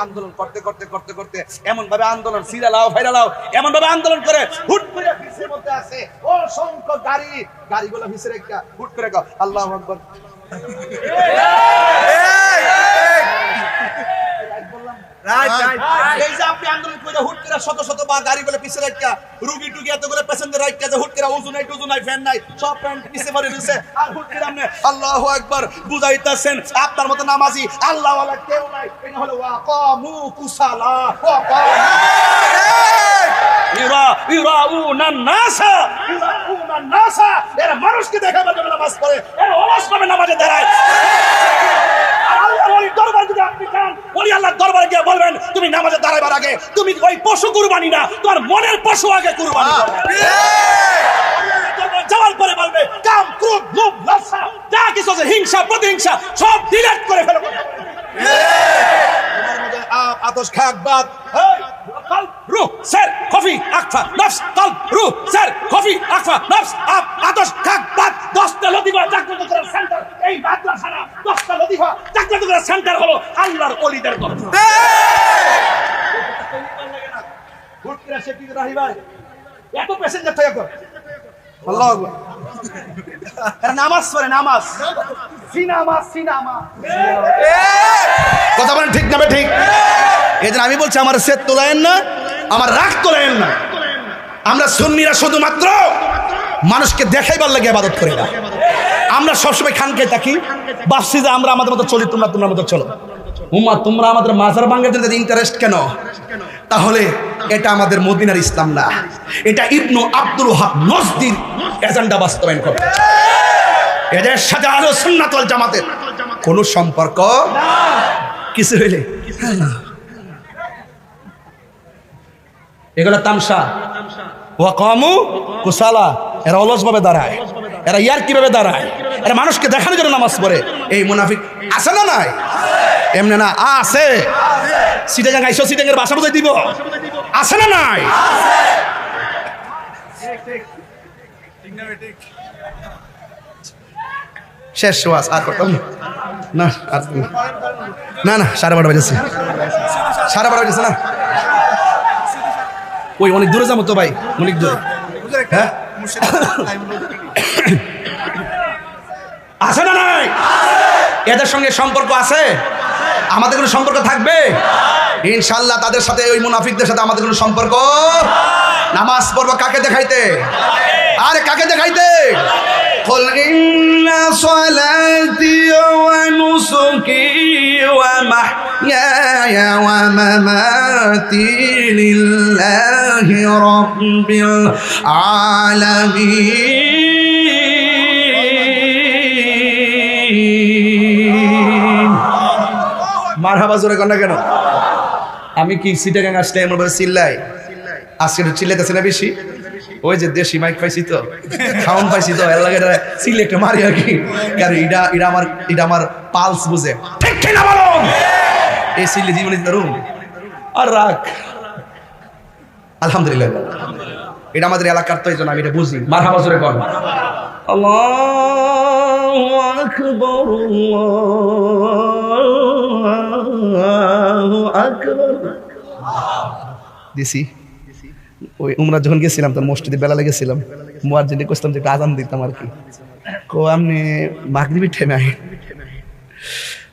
A: আন্দোলন করতে করতে করতে করতে এমন ভাবে আন্দোলন সিরালাও ভাইরালাও এমন ভাবে আন্দোলন করে হুট করে পিছের মধ্যে আছে অসংখ্য গাড়িগুলো পিছে রেখা হুট করে কও আল্লাহু আকবার। এই যে আপনি আন্দোলন করে হুট করে শত শত বা গাড়িগুলো পিছে রেখা, রুগী টুগী এতগুলো প্যাসেঞ্জার রাখা যে হুট করে ওজু নাই টুজু নাই ফ্যান নাই সব ফ্যান পিছে পড়ে রয়েছে, আর হুট করে আপনি আল্লাহু আকবার বুঝাইতেছেন। আপনার মতো নামাজি আল্লাহ ওয়ালা কেউ নাই। এটা হলো ওয়াকামু কুসালা এরা মানুষকে দেখাবার জন্য নামাজ পড়ে, এরা অলস ভাবে নামাজে দাঁড়ায়। দরবারে গিয়ে বলবেন তুমি নামাজে দাঁড়াইবার আগে তুমি ওই পশু কুরবানি না, তোমার মনের পশু আগে কুরবানি যাওয়ার পরে বলবে কাম ক্রোধ লোভ লালসা যা কিছু আছে হিংসা প্রতিহিংসা সব ডিলিট করে ফেলো। আতশ খাক বাদ قلب روح سر خفي اخفى نفس قلب روح سر خفي اخفى نفس আতশ খাক বাদ 10টা লতিফা জাগ্রত করার সেন্টার এই মাদ্রাসারা 10টা লতিফা জাগ্রত করার সেন্টার হলো আল্লাহর ওলিদের দরবার। হুট করে সে কি রাহি ভাই এত প্যাসেঞ্জার থাকে আল্লাহু আকবার। এরা নামাজ পড়ে, নামাজ সিনামা কথা বলেন ঠিক না বে ঠিক? এজন্য আমি বলছি আমার সেট তোলায়েন না, আমার রাগ তোলায়েন না। আমরা সুন্নিরা শুধুমাত্র মানুষকে দেখাইবার লাগে ইবাদত করি না। আমরা সবসময় খানকে থাকি, ভাবছি যে আমরা আমাদের মতো চলি, তোমরা তোমার মতো চলো। উম্মা তোমরা আমাদের মাজার ভাঙার জন্য ইন্টারেস্ট কেন? তাহলে এটা আমাদের মদিনার ইসলাম না, এটা ইবনু আব্দুল ওয়াহাব নজদির এজেন্ডা বাস্তবায়ন করে। এদের সাথে আহলে সুন্নাত ওয়াল জামাতের কোনো সম্পর্ক কিছু হইলে এগুলো তামসা। ওয়াকামু কুসালা, এরা অলস ভাবে দাঁড়ায়, এরা ইয়ার কিভাবে দাঁড়ায়, এরা মানুষকে দেখানোর জন্য নামাজ পড়ে। এই মুনাফিক আছে না নাই? এমনি না আছে। সিটাগাং আইসো, সিটাগের ভাষা বুঝাই দিব, আছে না নাই? শেষ ওয়াজ আর করতাম না, আর না না 12:30 বাজেছে, 12:30 বাজেছে না। ওই অনেক দূরে যাবো তো ভাই, অনেক দূরে। হ্যাঁ আছে না নাই? এদের সঙ্গে সম্পর্ক আছে, আমাদের কোনো সম্পর্ক থাকবে ইনশাআল্লাহ। তাদের সাথে ওই মুনাফিকদের সাথে আমাদের কোনো সম্পর্ক। নামাজ পড়বো কাকে দেখাইতে? আরে কাকে দেখাইতে? قل إن صلاتي ونسكي ومحياي ومماتي لله رب العالمين। মারহাবা জোরে কর না কেন? আমি কি সিটাগাং আসলে এমন ভাবে চিল্লাই? আজকে চিল্লাইতেছে না বেশি? ওই যে দেশি মাইক পাইছি তো, সাউন্ড পাইছি তো, এর লাগে চিল্লে একটা মারি আর কি। কারণ এটা আমার পালস বুঝে, ঠিক না বলো? এই চিল্লে জীবনে ধরুন আর রাখ আলহামদুলিল্লাহ। এটা আমাদের এলাকার, তো এই জন্য আমি এটা বুঝি। মারহাবা জোরে কর। আল্লাহু আকবার, আল্লাহু আকবার। দিছি ওই উমরা যখন গেছিলাম তখন মসজিদে বেলা লেগেছিলাম, মুয়াজ্জিনকে কইতাম যে একটা আজান দিতাম আর কি। কো আপনি মাগরিবের টাইমে আই,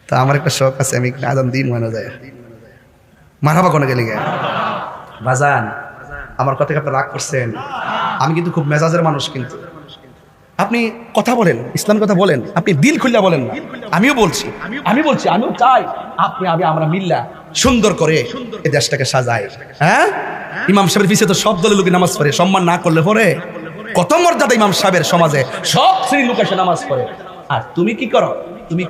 A: তা আমার একটা শখ আছে, আমি আজান দিই মনে যায়। মারহাবা কোনে গেলে গে বাজান, আমার কথা আপনি রাগ করছেন, আমি কিন্তু খুব মেজাজের মানুষ, কিন্তু আপনি কথা বলেন, ইসলাম কথা বলেন, আপনি দিল খুলে বলেন না। আমিও বলছি, আমিও চাই আমরা মিল্লা সুন্দর করে এই দেশটাকে সাজাই। হ্যাঁ, ইমাম সাহেবের পিছিয়ে তো সব দলের লোক নামাজ পড়ে, সম্মান না করলে পরে কত মর্যাদা ইমাম সাহেবের সমাজে, সব শ্রেণীর লোক এসে নামাজ পড়ে। আর তুমি কি করো? তুমি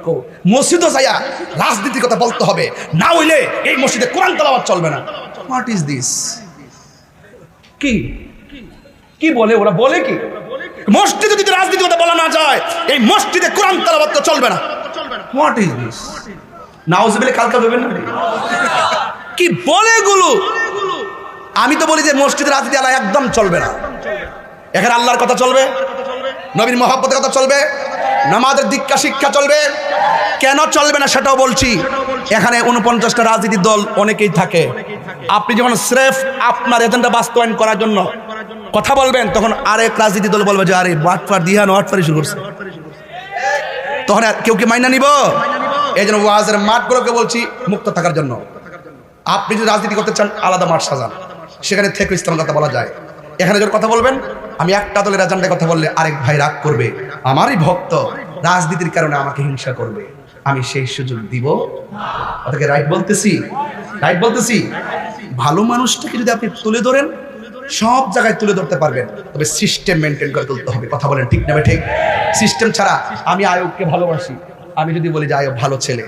A: মসজিদও যাইয়া রাজনীতির কথা বলতে হবে, না হইলে এই মসজিদে কোরআন তেলাওয়াত চলবে না। What is this? কি বলে ওরা? বলে কি মসজিদে যদি রাজনীতির কথা বলা না যায়, এই মসজিদে কোরআন তেলাওয়াত তো চলবে না। What is this? নাউজুবিল্লাহ, কালকা দেবেন না কি বলে এগুলো? আমি তো বলি যে মসজিদে রাজনীতি আলা একদম চলবে না। এখানে আল্লাহর কথা চলবে, নবীর মহব্বতের কথা চলবে, নামাজের দীক্ষা শিক্ষা চলবে। কেন চলবে না সেটাও বলছি। এখানে 49টা রাজনীতির দল অনেকেই থাকে। আপনি যখন স্রেফ আপনার এজেন্ডা বাস্তবায়ন করার জন্য কথা বলবেন, তখন আরেক রাজনীতি দল বলবে যে আরে বাটফার দিহান ওয়াটফারি শুরু করছে, তখন কেউ কি মাইনা নিব? এই জন্য ওয়াজের মাঠগুলোকে বলছি মুক্ত থাকার জন্য। আপনি যদি রাজনীতি করতে চান, আলাদা মাঠ সাজান, সেখানে থেকে ইসলামের কথা বলা যায়। এখানে যখন কথা বলবেন, আমি একটা দলের এজেন্ডায় কথা বললে আরেক ভাই রাগ করবে, আমারই ভক্ত, রাজনীতির কারণে আমাকে হিংসা করবে, আমি সেই সুযোগ দিব? ওটাকে রাইট বলতেছি। ভালো মানুষটাকে যদি আপনি তুলে ধরেন, সব জায়গায় তুলে ধরতে পারবেন, তবে সিস্টেম মেনটেন করে তুলতে হবে। কথা বলেন ঠিক না ঠিক? সিস্টেম ছাড়া, আমি আয়োগকে ভালোবাসি, আমি যদি বলি যে আয়োগ ভালো ছেলে,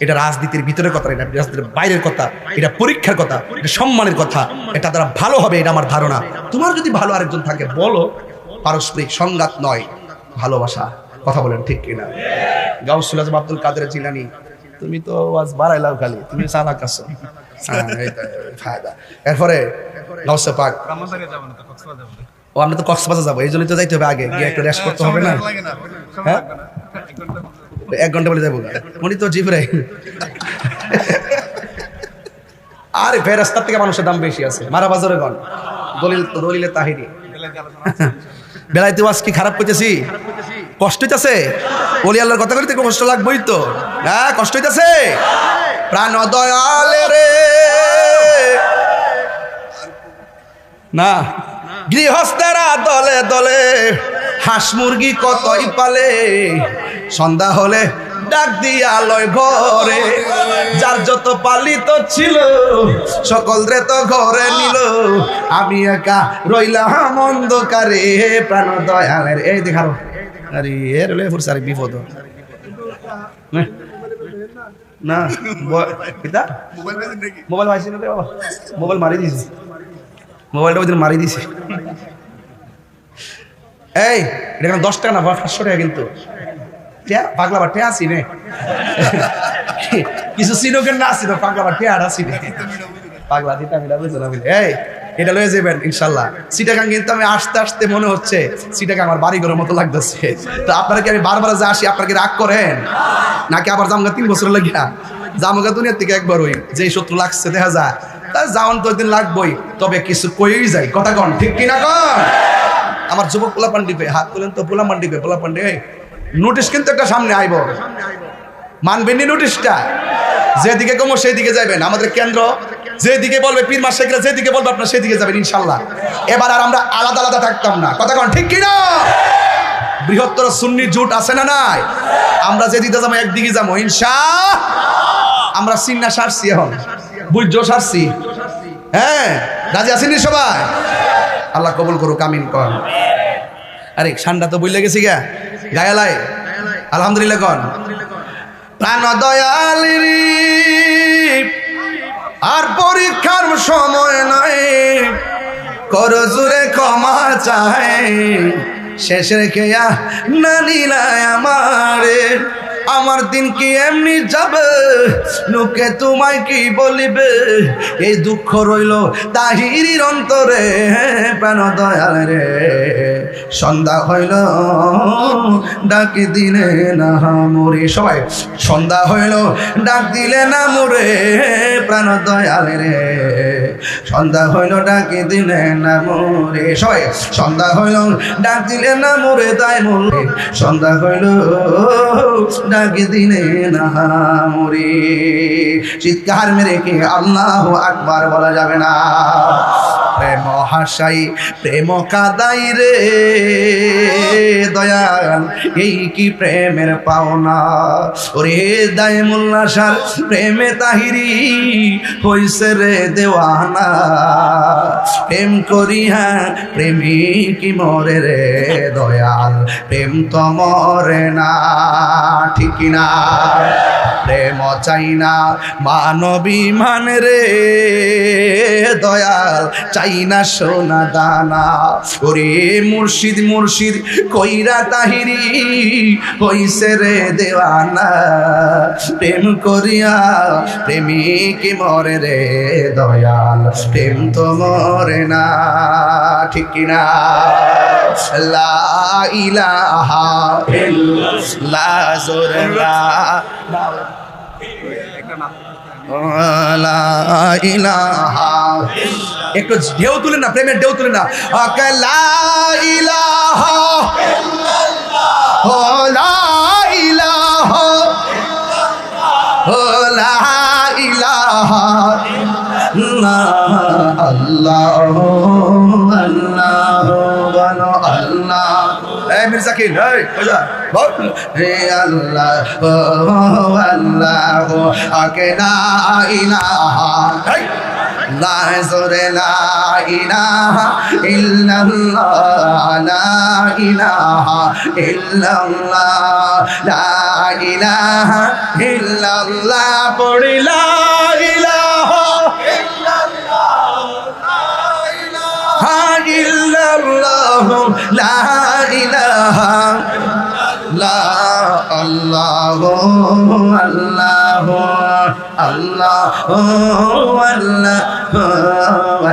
A: এটা রাজনীতির ভিতরের কথা, এটা রাজনীতির বাইরের কথা, এটা পরীক্ষার কথা, এটা সম্মানের কথা, এটা দ্বারা ভালো হবে, এটা আমার ধারণা। তোমার যদি ভালো আরেকজন থাকে বলো, পারস্পরিক সংঘাত নয়, ভালোবাসা। কথা বলেন ঠিক কিনা? গাউসুল আজম আব্দুল কাদের জিলানী, তুমি তো আজ বাড়াইলাও খালি, তুমি চালাক আছো। এরপরে গাউসে পাক, ও আমরা তো কক্সবাজার যাবো, এই জন্যই তো যাইতে হবে, আগে গিয়ে একটু রেস্ট করতে হবে না? হ্যাঁ, 1 ঘন্টা বলে যাবো উনি তো জিবরাই। আরে ফেরেশতার থেকে মানুষের দাম বেশি আছে। মারা বাজারে গন দলিলে তাহিরি বেলাইতে ওয়াজ কি খারাপ করতেছি? কষ্ট হইতেছে? ওলি আল্লাহর কথা কইতে কষ্ট লাগবেই তো। হ্যাঁ, কষ্ট হইতেছে। প্রাণ দয়ালে রে না, গৃহস্থেরা দলে দলে হাঁস মুরগি কতই পালে, সন্ধ্যা হলে ডাক দিয়া লয় ঘরে, যার যত পালিত ছিল সকল রে তো ঘরে নিল, আমি একা রইলাম অন্ধকারে। প্রাণ দয়ালের এই দেখারো, আরে এর লে ফুরছে, আরে বিপদ না। কিতা মোবাইল পাইছি না রে বাবা, মোবাইল মারি দিছি, মোবাইলটা ওই দিন মারি দিছি। এই এটা 10 টাকা না 500 টাকা, কিন্তু পাগলা বা টেয়া আসি নে, কিছু সিনোকের না আসি না, পাগলা বা টেয়া আসি নে, পাগলা দিতে আমি বুঝতে না। এই এটা লয়ে যাবেন ইনশাল্লাহ। চিটাগাং কিন্তু আমি আসতে আসতে মনে হচ্ছে চিটাগাং আমার বাড়ি ঘরের মতো লাগতেছে। তো আপনারা কি আমি বারবার যে আসি, আপনারা কি রাগ করেন নাকি? আবার জামগা 3 বছর লাগিয়া, জামগা দুনিয়ার থেকে একবার হই, যে শত্রু লাগছে দেখা যায়, তার যাওয়ান তো দিন লাগবই, তবে কিছু কইই যায়। কথা কন ঠিক কিনা কন? আমার যুবক পোলা পান্ডিবে হাত তুলেন তো, পোলা পান্ডিবে, পোলা পান্ডি নোটিশ কিন্তু একটা সামনে আইব, মানবেননি নোটিশটা? যেদিকে কমো সেই দিকে যাবেন। আমাদের কেন্দ্র যেদিকে বলবে, পীর মাস শেখরা যেদিকে বলবে, আপনার সেদিকে যাবেন ইনশাল্লাহ। এবার আর আমরা আলাদা আলাদা থাকতাম না। কথা কন ঠিক কিনা? বৃহত্তর সুন্নি জোট আছে না নাই? আমরা যেদিকে যাবো একদিকে যাবো ইনশাআল্লাহ। আমরা সিন্না সারছি, এখন বুঝছো সারছি। হ্যাঁ, রাজি আছেন সবাই? আল্লাহ কবুল করুক, আমিন কন। আরে ঠান্ডা তো বইলে গেছি গা গায়ালাই, আলহামদুলিল্লাহ কন। প্রাণ দয়ালি আর পরীক্ষার সময় নাই, কর জুড়ে ক্ষমা চাই, শেষের খেয়া না নিলাই আমারে, আমার দিন কি এমনি যাবে, লোকে তোমায় কি বলিবে, এই দুঃখ রইল তাহিরির অন্তরে প্রাণ দয়াল রে। সন্ধ্যা হইল ডাকি দিলে না মরে, সবাই সন্ধ্যা হইল ডাক দিলে না মরে প্রাণ দয়াল রে। সন্ধ্যা হইল ডাকি দিলে না মরে, সবাই সন্ধ্যা হইল ডাক দিলে না মরে তাই মরে। সন্ধ্যা হইল ডাকি দিলে না মরে। চিৎকার মেরে কি আল্লাহু আকবার বলা যাবে না? প্রেম হাসাই প্রেম কাদাই রে দয়াল, এই কি প্রেমের পাওনা। ওরে দাইমুল্লাহ সার প্রেমে তাহিরি হইছে রে দেওয়ানা। প্রেম করিয়া প্রেমিক মরে রে দয়াল, প্রেম তো মরে না, ঠিক না? প্রেম চাই না মানবী মান রে দয়াল, চাই না সোনা দানা। ওরে মুর্শিদ মুর্শিদ কইরা তাহিরি হইছে রে দেওয়ানা। প্রেম করিয়া প্রেমিক মরে রে দয়াল, প্রেম তো মরে না, ঠিক কিনা? লা ইলাহা ইল্লাল্লাহ জোরে লা ইলাহা। একটু ঢেউ তুলে না, প্রেমের ঢেউ তুলে না। লা ইলাহা ইল্লাল্লাহ, লা ইলাহা লা ইলাহা ইল্লাল্লাহ। আল্লাহু আল্লাহু বলো আল্লাহ। এই মির্জা কি এই ওজা বল হে আল্লাহ ও আল্লাহ আকে লা ইলাহা লা জোরে লা ইলাহা ইল্লাল্লাহ, লা ইলাহা ইল্লাল্লাহ, লা ইলাহা ইল্লাল্লাহ। পড়ি লা ইলাহা ইল্লাল্লাহ, লা ইলাহা আল্লাহু আল্লাহু আল্লাহু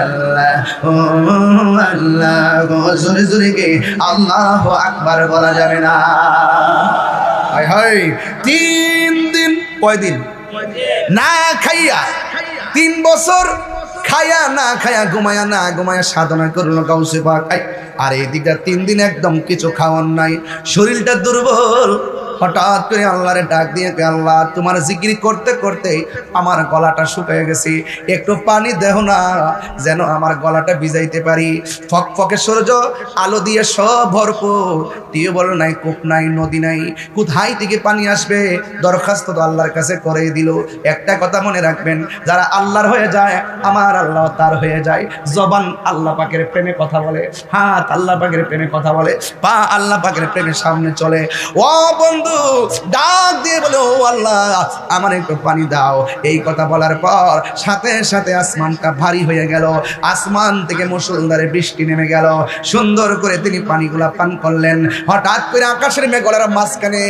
A: আল্লাহু আল্লাহু। জোরে জোরে কে আল্লাহু আকবার বলা যাবে না? হায় হায় 3 দিন, কয়দিন না খাইয়া, 3 বছর খায়া না খায়া, ঘুমায়া না ঘুমায়া সাধনা করলো গাউসে পাক। আর এই দিকটা 3 দিন একদম কিছু খাওয়ার নাই, শরীরটা দুর্বল। হঠাৎ করে আল্লাহরে ডাক দিয়ে, আল্লাহ তোমার জিকির করতে করতে আমার গলাটা শুকিয়ে গেছে, একটু পানি দেও না যেন আমার গলাটা ভিজাইতে পারি। ফকফকে সূর্য আলো দিয়ে সব ভরপুর, টিউবওয়েল নাই, কূপ নাই, নদী নাই, কোথায় থেকে পানি আসবে? দরখাস্ত তো আল্লাহর কাছে করে দিল। একটা কথা মনে রাখবেন, যারা আল্লাহর হয়ে যায় আমার আল্লাহ তার হয়ে যায়। জবান আল্লাহ পাকের প্রেমে কথা বলে, হাত আল্লাহ পাকের প্রেমে কথা বলে, পা আল্লাহ পাকের প্রেমে সামনে চলে। ও বন্ধু ডাক দিয়ে বলে, ও আল্লাহ আমার একটু পানি দাও। এই কথা বলার পর সাথে সাথে আসমানটা ভারী হয়ে গেল, আসমান থেকে মুষলধারে বৃষ্টি নেমে গেল। সুন্দর করে তিনি পানিগুলা পান করলেন। হঠাৎ করে আকাশের মেঘলার মাঝখানে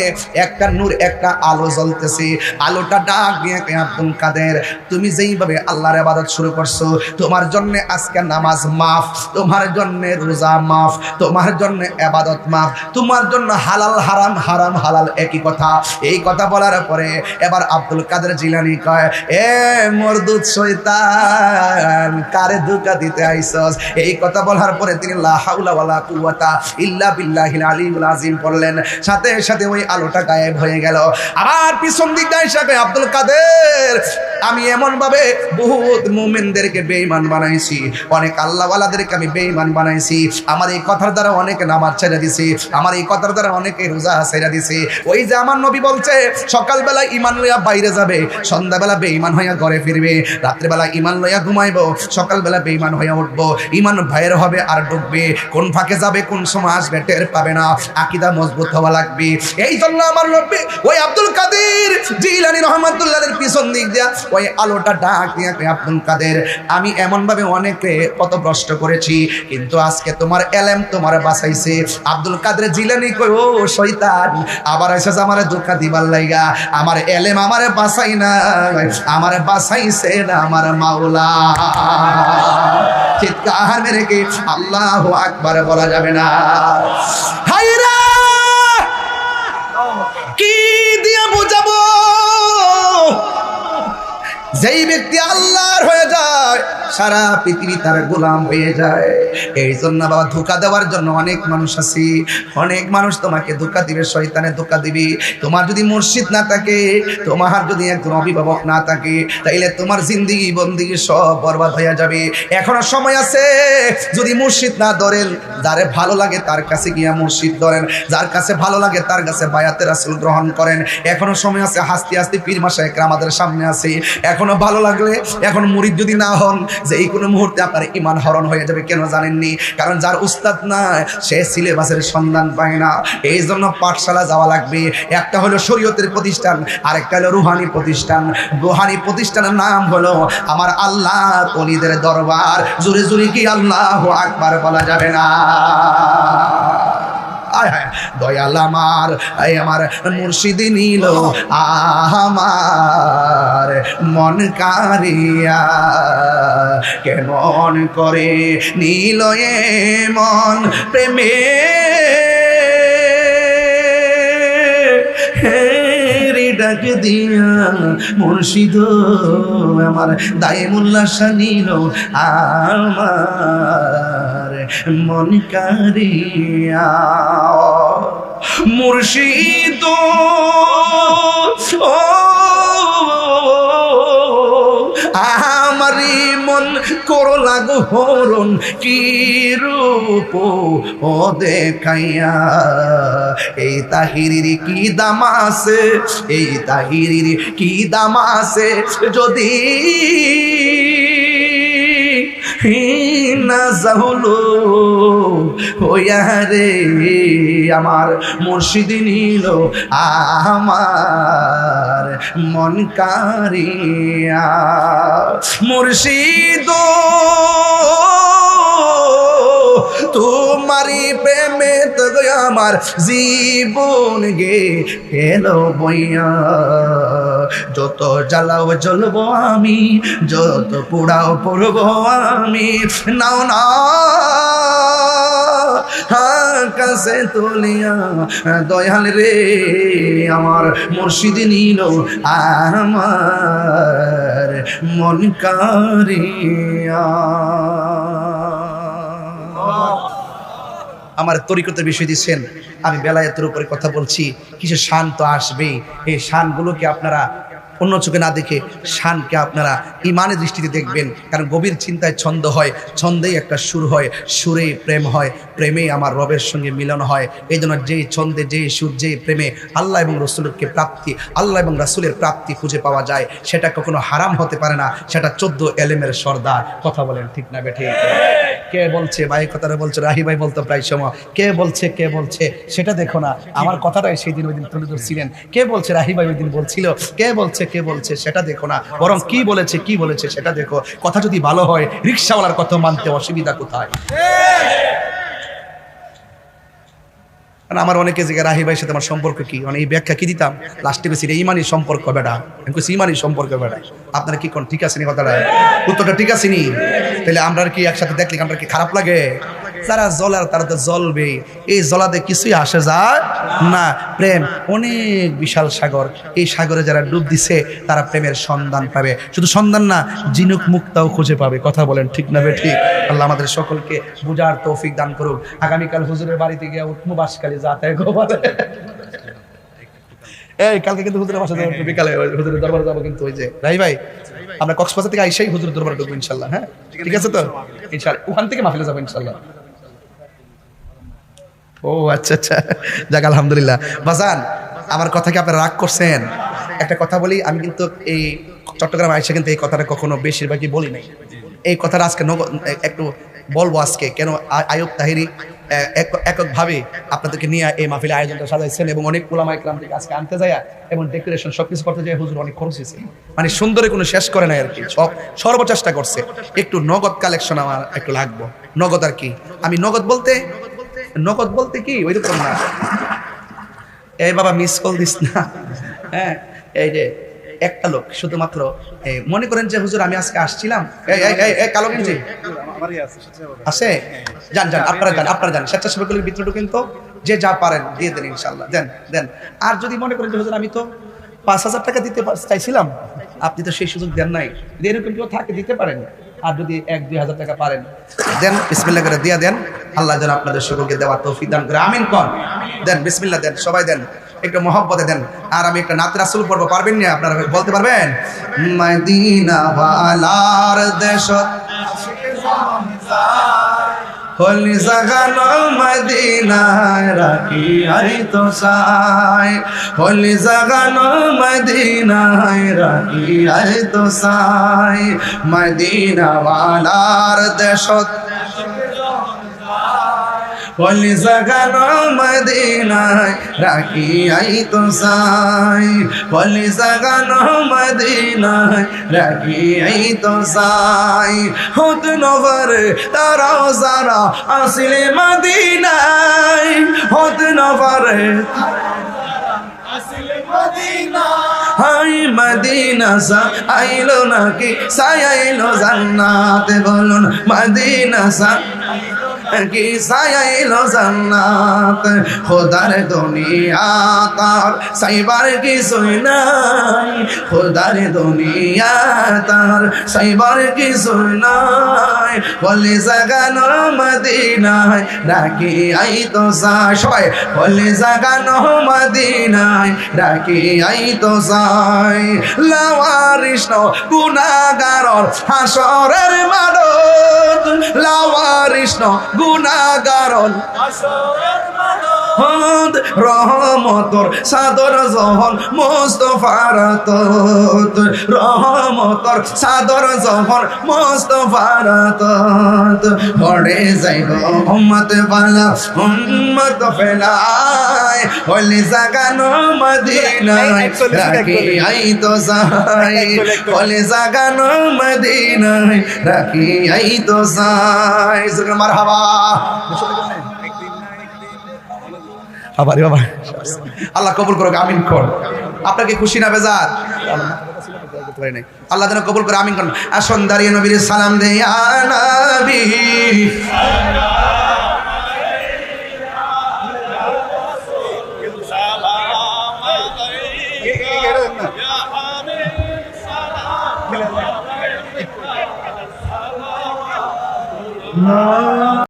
A: একটা নূর, একটা আলো জ্বলতেছে। আলোটা ডাক দিয়ে, আব্দুল কাদের তুমি যেইভাবে আল্লাহর ইবাদত শুরু করছো, তোমার জন্য আজকে নামাজ মাফ, তোমার জন্য রোজা মাফ, তোমার জন্য ইবাদত মাফ, তোমার জন্য হালাল হারাম, হারাম হালাল একই কথা। এই কথা বলার পরে এবার আব্দুল কাদের জিলানী কয়, এ মরদুদ শয়তান কারে ধোঁকা দিতে আইছস? এই কথা বলার পরে তিনি লা হাওলা ওয়ালা কুওয়াতা ইল্লা বিল্লাহিল আলিয়্যিল আযীম পড়লেন। সাথে সাথে ওই আলোটা গায়েব হয়ে গেল। আবার পিছন দিক দিয়ে এসে কয়, আব্দুল কাদের আমি এমন ভাবে বহুত মুমিনদেরকে বেঈমান বানাইছি, অনেক আল্লাহওয়ালাদেরকে আমি বেঈমান বানাইছি। আমার এই কথার দ্বারা অনেকে নামাজ ছেড়ে দিছে, আমার এই কথার দ্বারা অনেকে রোজা ছেড়ে দিছে। ওই যে আমার নবী বলছে সকালবেলা ইমান লইয়া বাইরে যাবে, সন্ধ্যাবেলা বেঈমান হইয়া ঘরে ফিরবে, রাত্রেবেলা ইমান লইয়া ঘুমাইবো, সকালবেলা বেঈমান হইয়া উঠবো, ইমান বাইরে হবে আর ডুববে। কোন ফাঁকে যাবে, কোন সময় আসবে টের পাবে না। আকীদা মজবুত হওয়া লাগবে। এই জন্য আমার নবী ওই আব্দুল কাদের জিলানী রহমাতুল্লাহর পিছন দিক দিয়া ওই আলোটা ডাক দিয়ে আব্দুল কাদের, আমি এমনভাবে অনেকে পথভ্রষ্ট করেছি, কিন্তু আজকে তোমার এলেম তোমার বাঁচাইছে। আব্দুল কাদের জিলানী কই, ও শয়তান, আবার এসেছে আমার ধোঁকা দিবার লাইগা। আমার এলেম আমার বাঁচাই না, আমার বাঁচাইছে না আমার মাওলা। চিৎকার মেরে কি আল্লাহু আকবার বলা যাবে না? হায়রা, কি দিয়ে বুঝাবো? যেই ব্যক্তি আল্লাহর হয়ে যায় সারা পৃথিবী তার গোলাম হয়ে যায়। এই জন্য বাবা, ধোঁকা দেওয়ার জন্য অনেক মানুষ আছে, অনেক মানুষ তোমাকে ধোঁকা দিবে, শয়তানে ধোঁকা দিবে। তোমার যদি মুর্শিদ না থাকে, তোমার যদি একজন অভিভাবক না থাকে, তাইলে তোমার জিন্দেগি বন্দিগি সব বরবাদ হয়ে যাবে। এখনো সময় আছে, যদি মুর্শিদ না ধরেন, যারে ভালো লাগে তার কাছে গিয়া মুর্শিদ ধরেন, যার কাছে ভালো লাগে তার কাছে বায়াতে রাসূল গ্রহণ করেন। এখনো সময় আছে, হাসতে হাসতে পীর মাশায়েখরা আমাদের সামনে আছে। এখনো ভালো লাগলে, এখন মুরিদ যদি না হন, যে এই কোনো মুহূর্তে আপনার ঈমান হরণ হয়ে যাবে। কেন জানেননি? কারণ যার উস্তাদ নাই সে সিলেবাসের সন্ধান পায় না। এই জন্য পাঠশালা যাওয়া লাগবে। একটা হলো শরীয়তের প্রতিষ্ঠান, আরেকটা হলো রুহানি প্রতিষ্ঠান। রুহানি প্রতিষ্ঠানের নাম হলো আমার আল্লাহর ওলিদের দরবার। জোরে জোরে কি আল্লাহু আকবার বলা যাবে না? দয়াল আমার, আমার মুর্শিদ নিল আমার মন কারিয়া, কেমন করে নিল এ মন প্রেমে ডাক দিয়া মুর্শিদ আমার দাইমুল্লাহ শাহ নিল আমার মন কারিয়া। মুর্শিদ ও আমারি মন করো লাগো হরণ, কি রূপ ও দেখাইয়া। এই তাহিরির কি দাম আছে, এই তাহিরির কি দাম আছে, যদি না যাহলো হইয়া রে আমার মুর্শিদ নিল আমার মন কারিয়া। মুর্শিদ তোমারি প্রেমে তো আমার জীবন গে এলো বইয়া। যত জ্বালাও জ্বলবো আমি, যত পোড়াও পড়বো আমি, নাও না কাছে তুলিয়া দয়াল রে আমার মুর্শিদ নিল আমার মন কারিয়া। আমার তরিকতের বিষয় দিচ্ছেন, আমি বেলায়েতের উপরে কথা বলছি, কিছু শান তো আসবেই। এই শানগুলোকে আপনারা অন্য চোখে না দেখে শানকে আপনারা ইমানের দৃষ্টিতে দেখবেন। কারণ গভীর চিন্তায় ছন্দ হয়, ছন্দেই একটা সুর হয়, সুরেই প্রেম হয়, প্রেমেই আমার রবের সঙ্গে মিলন হয়। এই জন্য যেই ছন্দে, যেই সুর, যেই প্রেমে আল্লাহ এবং রসুলকে প্রাপ্তি, আল্লাহ এবং রাসূলের প্রাপ্তি খুঁজে পাওয়া যায়, সেটা কখনো হারাম হতে পারে না। সেটা 14 এলেমের সর্দার। কথা বলেন ঠিক না বেঠে? কে বলছে ভাই কথাটা বলছে? রাহি ভাই বলতো প্রায় সময়, কে বলছে সেটা দেখো না। আমার কথাটাই সেই দিন ওই দিন তুলে ধরছিলেন। কে বলছে? রাহি ভাই ওই দিন বলছিল। কে বলছে সেটা দেখো না, বরং কি বলেছে সেটা দেখো। কথা যদি ভালো হয়, রিক্সাওয়ালার কথা মানতে অসুবিধা কোথায়? আমার অনেকে যে রাহি ভাইয়ের সাথে আমার সম্পর্ক কি, মানে এই ব্যাখ্যা কি দিতাম লাস্টে বেশি ইমানি সম্পর্ক বেটা, ইমানি সম্পর্ক বেটা। আপনারা কি কোন ঠিক আছে নি? কথাটা উত্তরটা ঠিক আছে নি? তাহলে আমরা কি একসাথে দেখলে আমরা কি খারাপ লাগে? যারা জ্বলার তারা তো জ্বলবে, এই জ্বলাতে কিছুই আসে যায় না। প্রেম অনেক বিশাল সাগর, এই সাগরে যারা ডুব দিছে তারা প্রেমের সন্ধান পাবে। শুধু সন্ধান না, জিনুক মুক্তাও খুঁজে পাবে। কথা বলেন ঠিক না বে ঠিক? আল্লাহ আমাদের সকলকে বুঝার তৌফিক দান করুক। আগামীকাল হুজুরের বাড়িতে গিয়ে উৎমবাসকালী যাতে গোপাল এই কালকে কিন্তু হুজুরের বাসা যাবো, বিকালে হুজুরের দরবারে যাবো। কিন্তু ওই যে ভাই আমরা কক্সবাজার থেকে আইসাই হুজুরের দরবারে ঢুকবো ইনশাল্লাহ। হ্যাঁ ঠিক আছে তো? ইনশাল্লাহ ওখান থেকে মাহফিলে যাবো ইনশাল্লাহ। ও আচ্ছা, যাক আলহামদুলিল্লাহ। বাজান, আমার কথা কি আপনারা রাগ করছেন? একটা কথা বলি, আমি কিন্তু এই চট্টগ্রাম আইসা কিন্তু এই কথাটা কখনো বেশিরভাগই বলি নাই। এই কথাটা আজকে একটু বলবো আজকে। কেন? আয়ুব তাহিরি এককভাবে আপনাদেরকে নিয়ে এই মাহফিলে আয়োজনটা সাজাইছেন এবং অনেক ওলামা ইকরাম থেকে আজকে আনতে যায় এবং ডেকোরেশন সবকিছু করতে যায় হুজুর অনেক খরচ হয়েছে, মানে সুন্দরে কোনো শেষ করে নাই আর কি, সব সর্বচেষ্টা করছে। একটু নগদ কালেকশন আমার একটু লাগবো, নগদ আর কি, আমি নগদ বলতে কি ওই রকম না, এই বাবা মিস কল দিস না, হ্যাঁ এই যে একটা লোক শুধুমাত্র মনে করেন যে হুজুর আমি আজকে আসছিলাম, কালো গেঞ্জি আছে, যান আপনারা যান স্বেচ্ছাসেবকগুলির ভিতরে ঢুকেন তো, যে যা পারেন দিয়ে দেন ইনশাল্লাহ, দেন। আর যদি মনে করেন যে হুজুর আমি তো 5,000 টাকা দিতে চাইছিলাম, আপনি তো সেই সুযোগ দেন নাই, এরকম কেউ থাকে দিতে পারেন, আর যদি 1-2 হাজার টাকা পারেন দেন, বিসমিল্লাহ করে দিয়া দেন, আল্লাহ যেন আপনাদের সকলকে দেওয়ার তৌফিক দান করে, আমিন কর, দেন বিসমিল্লাহ দেন, সবাই দেন, একটু মহব্বতে দেন। আর আমি একটা নাত রাসূল পড়বো, পারবেন না আপনারা বলতে পারবেন? মদিনা ওয়ালার দেশত হলি জাগানো মদিনায় রাখি আই তো সাই, হলি জাগানো মদিনায় রাখি আই তো সাই, মদিনা ওয়ালার দেশত হলি জাগানো মদিনায় রাখি আই তো সাই, হলি জাগানো মদিনায় রাখি আই তো সাই, হত নবর তারাও যারা আসলে মদিনায়, হত নবর হাই মদিনা সা আইলো নাকি সায়াইলো জান্নাতে, বলুন মদিনা সা কি সায়াইলো জান্নাত, খোদার দুনিয়া তার সাইবার কিছুই নাই, খোদার দুনিয়া তার সাইবার কিছুই নাই, বলে জাগানো মদিনায় রাখি আই তো সাই, সবাই বলে জাগানো মদিনায় রাখি আই তো সাই, লাওয়ারিস গুনাহগার হাসরের মাদত, লাওয়ারিস গুনাহগার রহমতর সাদর জহন মুস্তাফার তত, রহমতর সাদর জহন মুস্তাফার তত, পড়ে যাইব উম্মত বালা উম্মত ফেলায়, হলি জাগানো মদিনায় রাখি আই তো সাই, হলি জাগানো মদিনায় রাখি আই তো সাই, মারহাবা। আবারই বাবা আল্লাহ কবুল করুক, আমিন কর। আপনাকে খুশি না বেজার? আল্লাহ যেন কবুল করে, আমিন করুন। আসুন দাঁড়িয়ে নবীর সালাম দে, ইয়া নবী